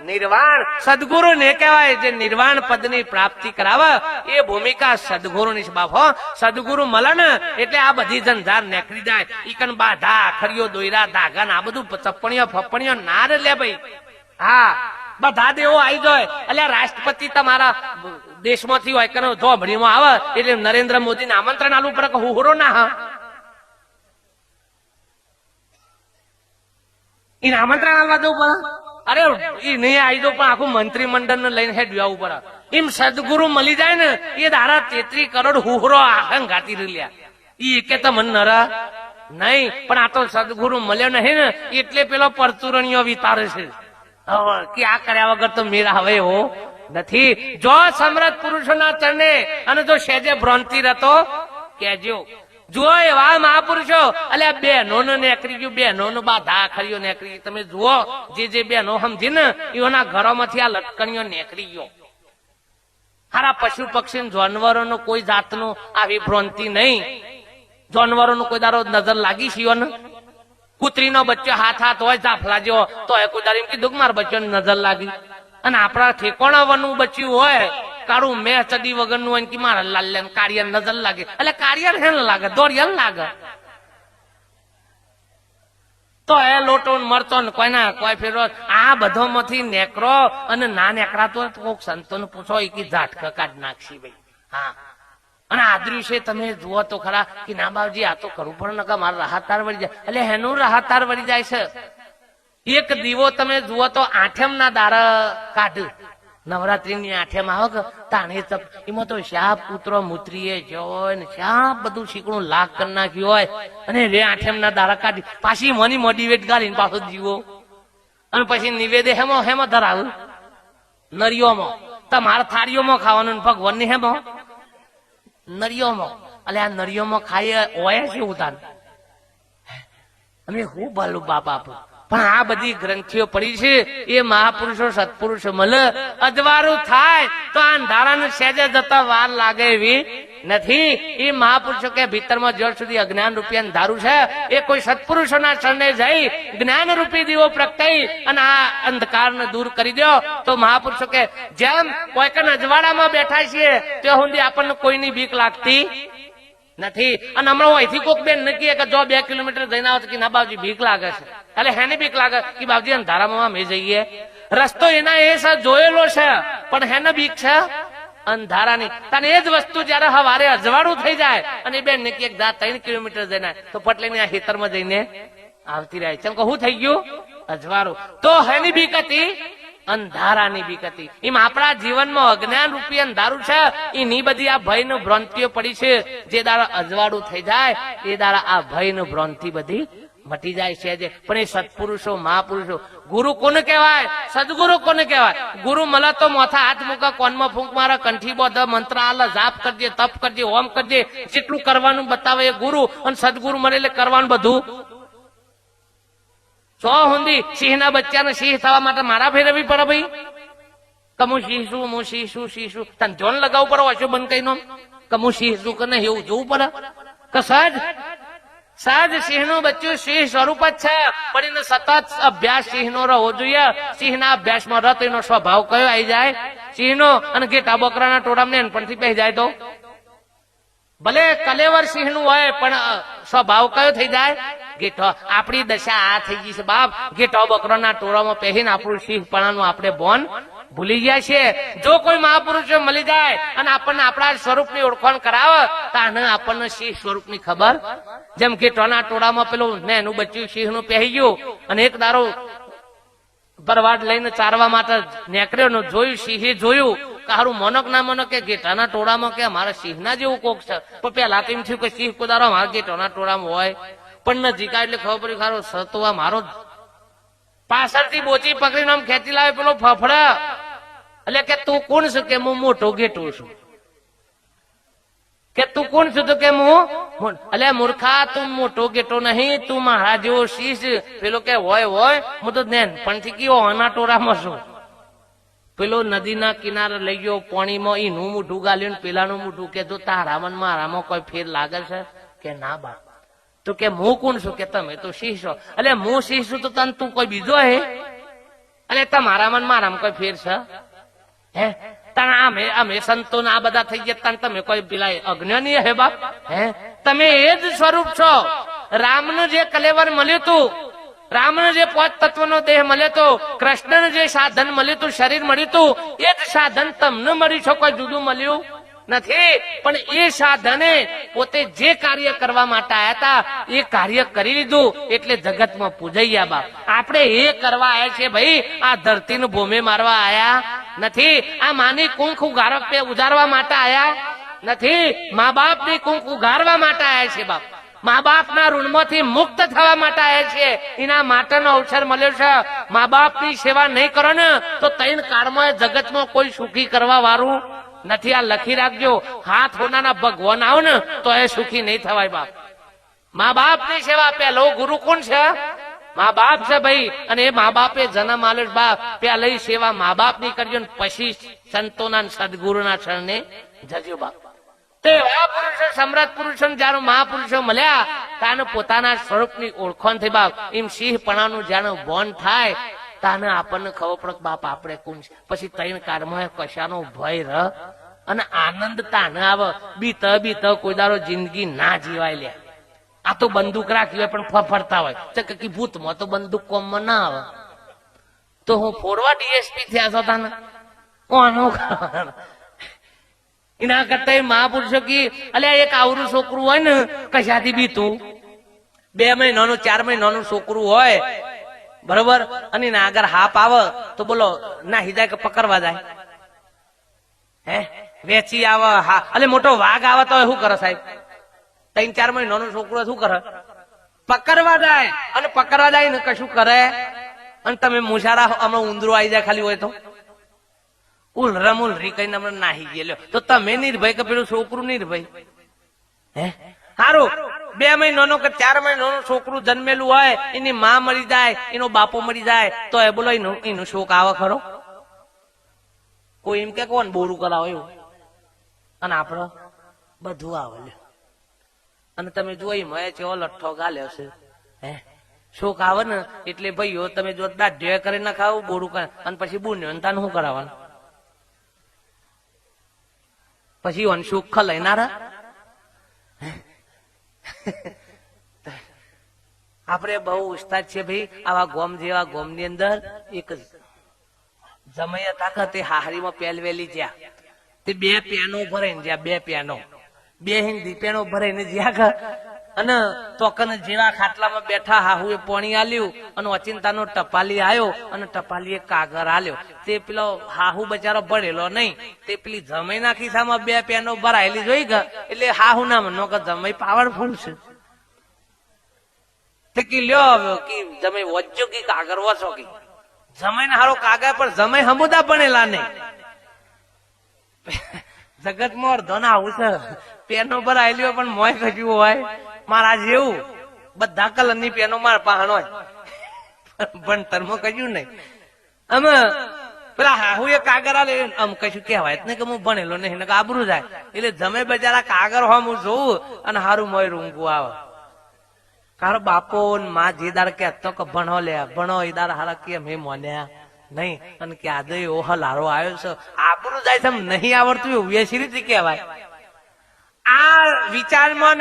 निर्वाण. સદગુરુ ને કહેવાય જે નિર્વાણ પદ ની પ્રાપ્તિ કરાવે એ ભૂમિકા સદગુરુ ની છે બાપ. સદગુરુ મળે ને એટલે આ બધી જંજાર નીકળી જાય. ઈકન બાધા ખરીઓ દોયરા ધાગા આ બધું ચપ્પણીઓ ફપ્પણીઓ ના રે લે ભાઈ. હા બધા દેવો આવી જાય. એટલે રાષ્ટ્રપતિ તમારા દેશમાંથી હોય કે ધોબડીમાં આવે એટલે નરેન્દ્ર મોદી ને આમંત્રણ આલવું પડે કે હુહરો ના હા એને આમંત્રણ આલવા દઉં પડે. અરે એ નહીં આવી દો પણ આખું મંત્રીમંડળ ને લઈને હેડ આવવું પડે. એમ સદગુરુ મળી જાય ને એ દારા 33 કરોડ હુહરો આહંગ ઘાતી રહ્યા ઈ કે તો મન નરા નહીં, પણ આ તો સદગુરુ મળ્યો નહીં ને એટલે પેલો પરચુરણીઓ વિતારે છે કે આ કર્યા વગર તો મેળા હવે હો નથી. જો સમર્થ પુરુષોના ચરણે અને જો સેજે ભ્રાંતિ રહેતો કેજો. જો એવા મહાપુરુષો એટલે બહેનો નેકરી ગયું, બહેનો બાધા ખરીઓ નેકરી. તમે જુઓ જે બહેનો સમજી ને એઓના ઘરોમાંથી આ લટકણીઓ નેકરી ગયો. હારા પશુ પક્ષી જાનવરોનો કોઈ જાતનું આવી ભ્રાંતિ નહીં. જાનવરોનો કોઈ દારો નજર લાગી છે ને કૂતરીનો બચ્ચો હાથ હોય જાફલા જેવો તો એ કોઈ દારો એમ કીધું કે મારા બચ્ચાને નજર લાગી. અને આપણા ઠેકોણાવાનું બચ્યું હોય કાળું મેં ચડી વગરનું હોય કે મારા લાલ કાળિયા નજર લાગે એટલે કાળિયા હેન લાગે દોડિયા લાગે તો એ લોટો મરતો ને કોઈના કોઈ ફેરો આ બધો માંથી નેકરો અને ના નેકરાતો કોક સંતોને પૂછો એ કે ઝાટકા કાઢ નાખશી ભાઈ. હા, અને આ દૃશ્ય તમે જુઓ તો ખરા કે ના બાબજી આ તો કરવું પડે ને કે મારે રાહતાર વળી જાય. એટલે એનું રાહતાર વળી જાય છે. એક દીવો તમે જુઓ તો આઠમ ના દારા કાઢ નવરાત્રી ની આઠમ આવે કે તાણે એમાં તો શાપ પુત્રો મૂત્રીએ જોય ને શાપ બધું શીકણું લાગ કરી નાખ્યું હોય અને રે આઠમ ના દારા કાઢી પાછી મની મોટિવેટ ગાલીને પાછો જીવો અને પછી નિવેદે હેમો ધરાવું નરિયોમાં તમારા થાળીઓમાં ખાવાનું ભગવાન ની હેમો નરિયોમાં. એટલે આ નરિયોમાં ખાઈએ હોય છે ઉતાર અમે હું ભાલું બાપા આપું. પણ આ બધી ગ્રંથિઓ પડી છે એ મહાપુરુષો સત્પુરુષો મળે અજવાળું થાય તો આ અંધારાને સહેજે જતા વાર લાગે એવી નથી. એ મહાપુરુષો કે ભીતરમાં જ્યાં સુધી અજ્ઞાન રૂપી અંધારું છે એ કોઈ સત્પુરુષોના ચરણે જઈ જ્ઞાન રૂપી દીવો પ્રગટાઈ અને આ અંધકારને દૂર કરી દો તો મહાપુરુષો કે જેમ કોઈ કન અજવાળામાં બેઠા છીએ ત્યાં સુધી આપણને કોઈની બીક લાગતી નથી. અને હમણાં અહીંથી કોક બેન નક્કી કે જો 2 કિલોમીટર જઈને આવો કે ના બાબજી બીક લાગે છે એટલે હેને બીક લાગે કે બાબજી અંધારામાં અમે જઈએ. રસ્તો એના એ જોયેલો છે પણ હેને બીક છે અંધારાની. તને એ જ વસ્તુ જયારે હવારે અજવાળું થઈ જાય અને બેન ને એક 3 કિલોમીટર જઈને તો પટલે આ ખેતરમાં જઈને આવતી રહે છે શું થઈ ગયું અજવાળું. તો હેની બીક હતી અંધારાની બીક હતી. એમ આપણા જીવનમાં અજ્ઞાન રૂપી અંધારું છે એની બધી આ ભય નું ભ્રાંતિઓ પડી છે. જે દાડા અજવાળું થઈ જાય એ દાડા આ ભય નું ભ્રાંતિ બધી મટી જાય છે. પણ એ સત્પુરુષો મહાપુરુષો ગુરુ કોને કહેવાય સદગુરુ કોને કહેવાય. ગુરુ મળે તો મોથા હાથ મૂકા કોનમાં ફૂંક મારા કંઠી બોધ મંત્ર આલે જાપ કરજે તપ કરજે ઓમ કરજે જેટલું કરવાનું બતાવે એ ગુરુ. અને સદગુરુ મળે એટલે કરવાનું બધું. સો હુંદી સિંહ ના બચ્ચાને સિંહ થવા માટે મારા ફેરવી પડે ભાઈ કમું શીશું હું શીશું તને જોન લગાવવું પડે વાંચો બંધ કઈ નો કમું શીશું કે નહીં એવું જોવું પડે કે સહજ સિંહ નું બચ્ચું સિંહ સ્વરૂપ જ છે પણ એને સતત અભ્યાસ સિંહ નો રહેવો જોઈએ. સિંહ ના અભ્યાસમાં રત એનો સ્વભાવ કયો આવી જાય સિંહ નો. અને ઘેટા બકરાના ટોળામાં નાનપણથી પહેરી જાય તો ભલે કલેવર સિંહ નું હોય પણ સ્વભાવ કયો થઈ જાય ગેઠો. આપણી દશા આ થઈ ગઈ છે બાપ ગેઠો બકરાના ટોળામાં પહેરીને આપણું સિંહપણાનું આપણે બોન ભૂલી ગયા છે. જો કોઈ મહાપુરુષો મળી જાય અને આપણને આપણા સ્વરૂપની ઓળખાણ કરાવે તો આને આપણને સિંહ સ્વરૂપની ખબર. જેમ ગેઠોના ટોળામાં પેલું ને એનું બચ્ચું સિંહનું પહેરી ગયું અને એક દારો બરવાડ લઈને ચારવા માટે નીકળ્યો ને જોયું સિંહે જોયું કારું મોનક ના મોનક કે ગેઠાના ટોળામાં કે મારા સિંહના જેવું કોક છે. પણ પેલા તો એમ થયું કે સિંહ કોદારો મારા ગેઠાના ટોળામાં હોય પણ નજીકા એટલે ખબર પડી ખારો સતવા મારો પાછળથી બોચી પકડીને આમ ખેંચી લાવે પેલો ફફડા. એટલે કે તું કોણ છું કે હું મોટો ગેટો છું. કે તું કોણ છું તો કે હું એટલે મૂર્ખા તું મોટો ગેટો નહીં તું મારા જેવો શીશ. પેલો કે હોય હું તો નાનપણથી કયો આના ટોળામાં છું. પેલો નદીના કિનારે લઈ ગયો પાણીમાં એનું મૂઠું ગાલ્યું પેલાનું મૂઠું કે જો તારામાં મારામાં કોઈ ફેર લાગે છે કે ના બા. તો કે હું કોણ છું કે તમે તો શીશ છો. એટલે હું શીશ છું તો તને તું કોઈ બીજો હે એટલે તમારામાં મારામાં કોઈ ફેર છે હે તને અમે સંતો આ બધા થઈ ગયા તમે કોઈ પેલા અજ્ઞાની હે બાપ હે. તમે એ જ સ્વરૂપ છો. રામનું જે કલેવર મળ્યું તું રામને જે 5 તત્વનો દેહ મળ્યો તો કૃષ્ણને જે સાધન મળ્યું તું શરીર મળ્યું તું એ જ સાધન તમને મળ્યું છે કોઈ જુદું મળ્યું નથી. પણ એ સાધને પોતે જે કાર્ય કરવા માટે આયા હતા એ કાર્ય કરી લીધું એટલે જગતમાં પૂજાઈ બાપ. આપણે એ કરવા આયા છે ભાઈ, આ ધરતીનું ભૂમિ મારવા આયા નથી. આ માની કુંખ ઉગારવા માટે આયા નથી. મા બાપ ની કુંખ ઉગારવા માટે આયા છે બાપ. મા બાપ ના ઋણમાંથી મુક્ત થવા માટે આવ્યા છે. એના માટેનો અવસર મળ્યો છે. મા બાપ ની સેવા નહીં કરો ને તો તૈન કાળમાં જગતમાં કોઈ સુખી કરવા વાળું નથી. આ લખી રાખજો. હાથ હોનાના ભગવાન આવો ને તો એ સુખી નહીં થવાય બાપ. મા બાપ ની સેવા પેલો ગુરુ કોણ છે? મા બાપ છે ભાઈ. અને એ મા બાપે જન્મ આલ્યો બાપ. પેલા સેવા મા બાપ ની કરજો ને પછી સંતોના સદગુરુના શરણે જજો બાપ. તેવા પુરુષો સમર્થ પુરુષો જયારે મહાપુરુષો મળ્યા તાને પોતાના સ્વરૂપની ઓળખાણ થઈ બાપ. એમ સિંહપણાનું જાણે બોન થાય તાને આપણને ખબર પડે બાપ આપણે કોણ છે. પછી તૈન કાળમાં કશાનો ભય રહ અને આનંદ તાને આવે. બીત બીત કોઈ દારો જિંદગી ના જીવાય લે. આ તો બંદૂક રાખી હોય પણ ફફડતા હોય કે ભૂતમાં તો બંદૂક કોમમાં ના આવે. તો હું ફોરવા ડીએસપી થયા છો તાને કોનું એના કરતા મહાપુરુષો કી અલ્યા એક આવરું છોકરું હોય ને કશાથી બીતું 2 મહિનાનું 4 મહિનાનું છોકરું હોય બરોબર અને એના આગળ હાપ આવે તો બોલો નાહી જાય કે પકડવા જાય? હે વેચી આવે હા અલે મોટો વાઘ આવે તો શું કરે સાહેબ? 3-4 મહિનાનું છોકરું શું કરે? પકડવા જાય. અને પકડવા જાય ને કશું કરે અને તમે મુસારા અમે ઉંદરો આવી જાય ખાલી હોય તો ઉલરી કહીને અમને નાહી ગયેલો તો તમે નિર્ભય કે પેલું છોકરું નિર્ભય? હે સારું 2 મહિનાનો કે 4 મહિનાનું છોકરું જન્મેલું હોય એની માં મરી જાય એનો બાપો મરી જાય તો એ બોલો એનું શોક આવે ખરો? કોઈ એમ કે કોણ બોરું કરાવે એવું? અને આપડે બધું આવે. અને તમે જોઈ મેં ચેવો લઠ્ઠો ગાલ્યો છે. હે શોક આવે ને એટલે ભાઈઓ તમે જો દાઢે કરી ના ખાવ બોરું કરે અને પછી બુન્યો તાને શું કરાવવાનું? પછી સુખ લઈનારા આપણે બહુ ઉસ્તાદ છે ભાઈ. આવા ગોમ જેવા ગોમ ની અંદર એક જમૈયા તાકાત હાહરીમાં પહેલવેલી જ્યાં તે 2 પેનો ભરાઈને જ્યાં 2 પેનો 2 હિન્દી પેનો ભરાઈને જ્યાં અને તોકન જેવા ખાટલામાં બેઠા હાહુ એ પાણી આલ્યું અને અચિંતાનો ટપાલી આવ્યો અને ટપાલી કાગર આલ્યો. તે પેલો હાહુ બચારો ભરેલો નહીં તે પેલી જમાઈના ખિસ્સામાં 2 પેનો ભરાયેલી જોઈ ગયા એટલે હાહુ ના મનો કે જમાઈ પાવરફુલ છે તે કે લ્યો કે જમાઈ વચ્ચો કે કાગર વસો કે જમાઈ ને હારો કાગર પર જમાઈ હમુદા બનેલા નહીં. જગત માં અર્ધો ના આવું છે પેનો ભરાયેલી પણ મોય કજ્યું હોય મારા જેવું બધા કલર ની પેનો માર પાહણ હોય ભણતરમાં કજ્યું નહીં. અમે પેલા હાહુ એ કાગર આલે આમ કશું કહેવાય જ નહીં કે હું ભણેલો નહીં આબરું જાય એટલે જમે બજારા કાગર હોય હું જોઉં અને હારું મોય રૂંગું આવે. કારો બાપો માં જે દાર કહેતો કે ભણો લે ભણો એ દાર હારા કેમ હે મોન્યા નહીં અને કે આદે એવો હલારો આવ્યો છે આબરું જાય છે નહીં આવડતું એવું વેસી રીતે કહેવાય. આ વિચારમાં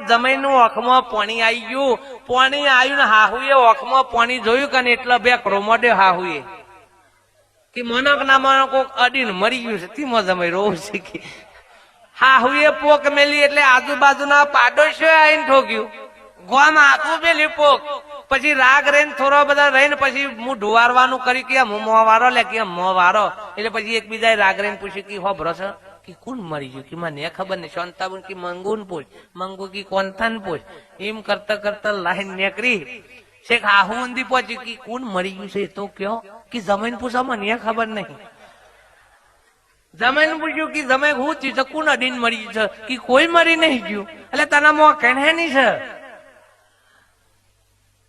જમીનનું ઓખમાં પાણી આવી ગયું. પાણી આવ્યું ને હાહુએ ઓખમાં પાણી જોયું કે એટલે 2 ક્રોમોડે હાહુએ કે મનક ના મનો કોક અડીને મરી ગયું છે તેમાં જમાઈ રોવ છે કે હાહુએ પોક મેલી એટલે આજુબાજુના પાડોશીઓ આવીને ઠોક્યું. ગોમ આખું પેલી પોક પછી રાગ રહીને થોડો બધા રહીને પછી હું ઢુવારવાનું કર્યું કે મોં વારો લે કે મોં વારો એટલે પછી એકબીજા રાગ રહીને પૂછ્યું કે હો ભરોસો કે કોણ મરી ગયું કે મને ખબર નહીં. શાંતાબુન કે મંગુન પૂછ મંગુ કે કોનથાન પૂછ એમ કરતા કરતા લાઈન નીકળી શેખ હાહુ ઊંધી પહોંચી કે કોણ મરી ગયું છે તો કયો કે જમીન પૂછો મને ખબર નહીં. જમીન પૂછ્યું કે જમે હું ચીજ કોણ અડીને મરી ગયું છે કે કોઈ મરી નહીં ગયું એટલે તને મોં કહે નહીં છે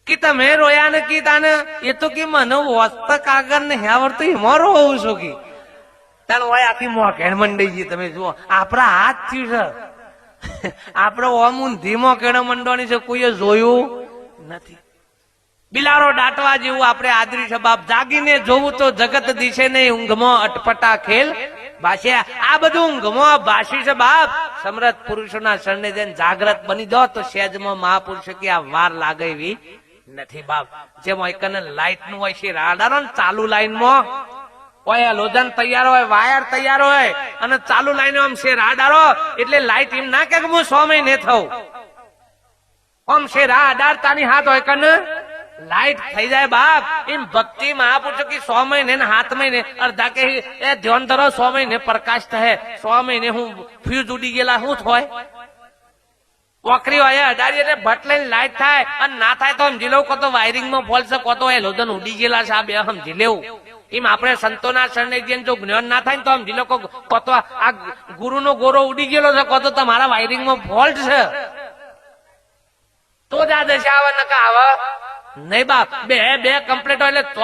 કે તમે રોયા ને કે તાને એ તો કે મને વસ્ત કાગળ ને આવડતું એમાં રોવું છું કે તારે હોય આખી મોકેણ મંડાઈ ગઈ. તમે જુઓ આપણા હાથ થયું છે આપડે ઓમ ઊંધી મોકેણો મંડવાની છે કોઈએ જોયું નથી. બિલારો દાટવા જેવું આપણે આદરી છે બાપ. જાગીને જોવું તો જગત દિશે નહીં ઊંઘમાં અટપટા ખેલ ભાષે. આ બધું ઊંઘમાં ભાષી છે બાપ. સમર્થ પુરુષોના શરણે જઈને જાગ્રત બની દો તો સહેજમાં મહાપુરુષો કે આ વાર લાગે એવી નથી બાપ. જેમાં એક લાઈટ નું હોય છે રાડારો ચાલુ લાઈનમાં ઓય હેલોજન તૈયાર હોય, વાયર તૈયાર હોય અને ચાલુ લાઈને આમ શેર આડારો એટલે લાઈટ એમ ના કે હું 100 મહિને થઉં. આમ શેર આડારતાની હાથ હોય કન લાઈટ થઈ જાય બાપ. એમ ભક્તિ મહાપુરુષો કે 100 મહિને ને 7 મહિને અડધા કે એ ધ્યાન ધરો 100 મહિને પ્રકાશ થાય, 100 મહિને હું ફ્યુઝ ઉડી ગયેલા શું થાય? વોકરી હોય અડાડી એટલે ભટ લઈને લાઈટ થાય અને ના થાય તો સમજી લઉં કોતો વાયરિંગમાં ફોલ્ટ છે, કોતો હેલોજન ઉડી ગયેલા છે, આ બે સમજી લેવું. એમ આપણે સંતોના શરણે જઈને જો જ્ઞાન ના થાય ને તો સમજી લો કોતો આ ગુરુનો ગોરો ઉડી ગયેલો છે, કોતો તમારા વાયરિંગમાં ફોલ્ટ છે. તો જ આ દશા આવે નકા આવે નહીં બાપ. બે કમ્પ્લીટ હોય એટલે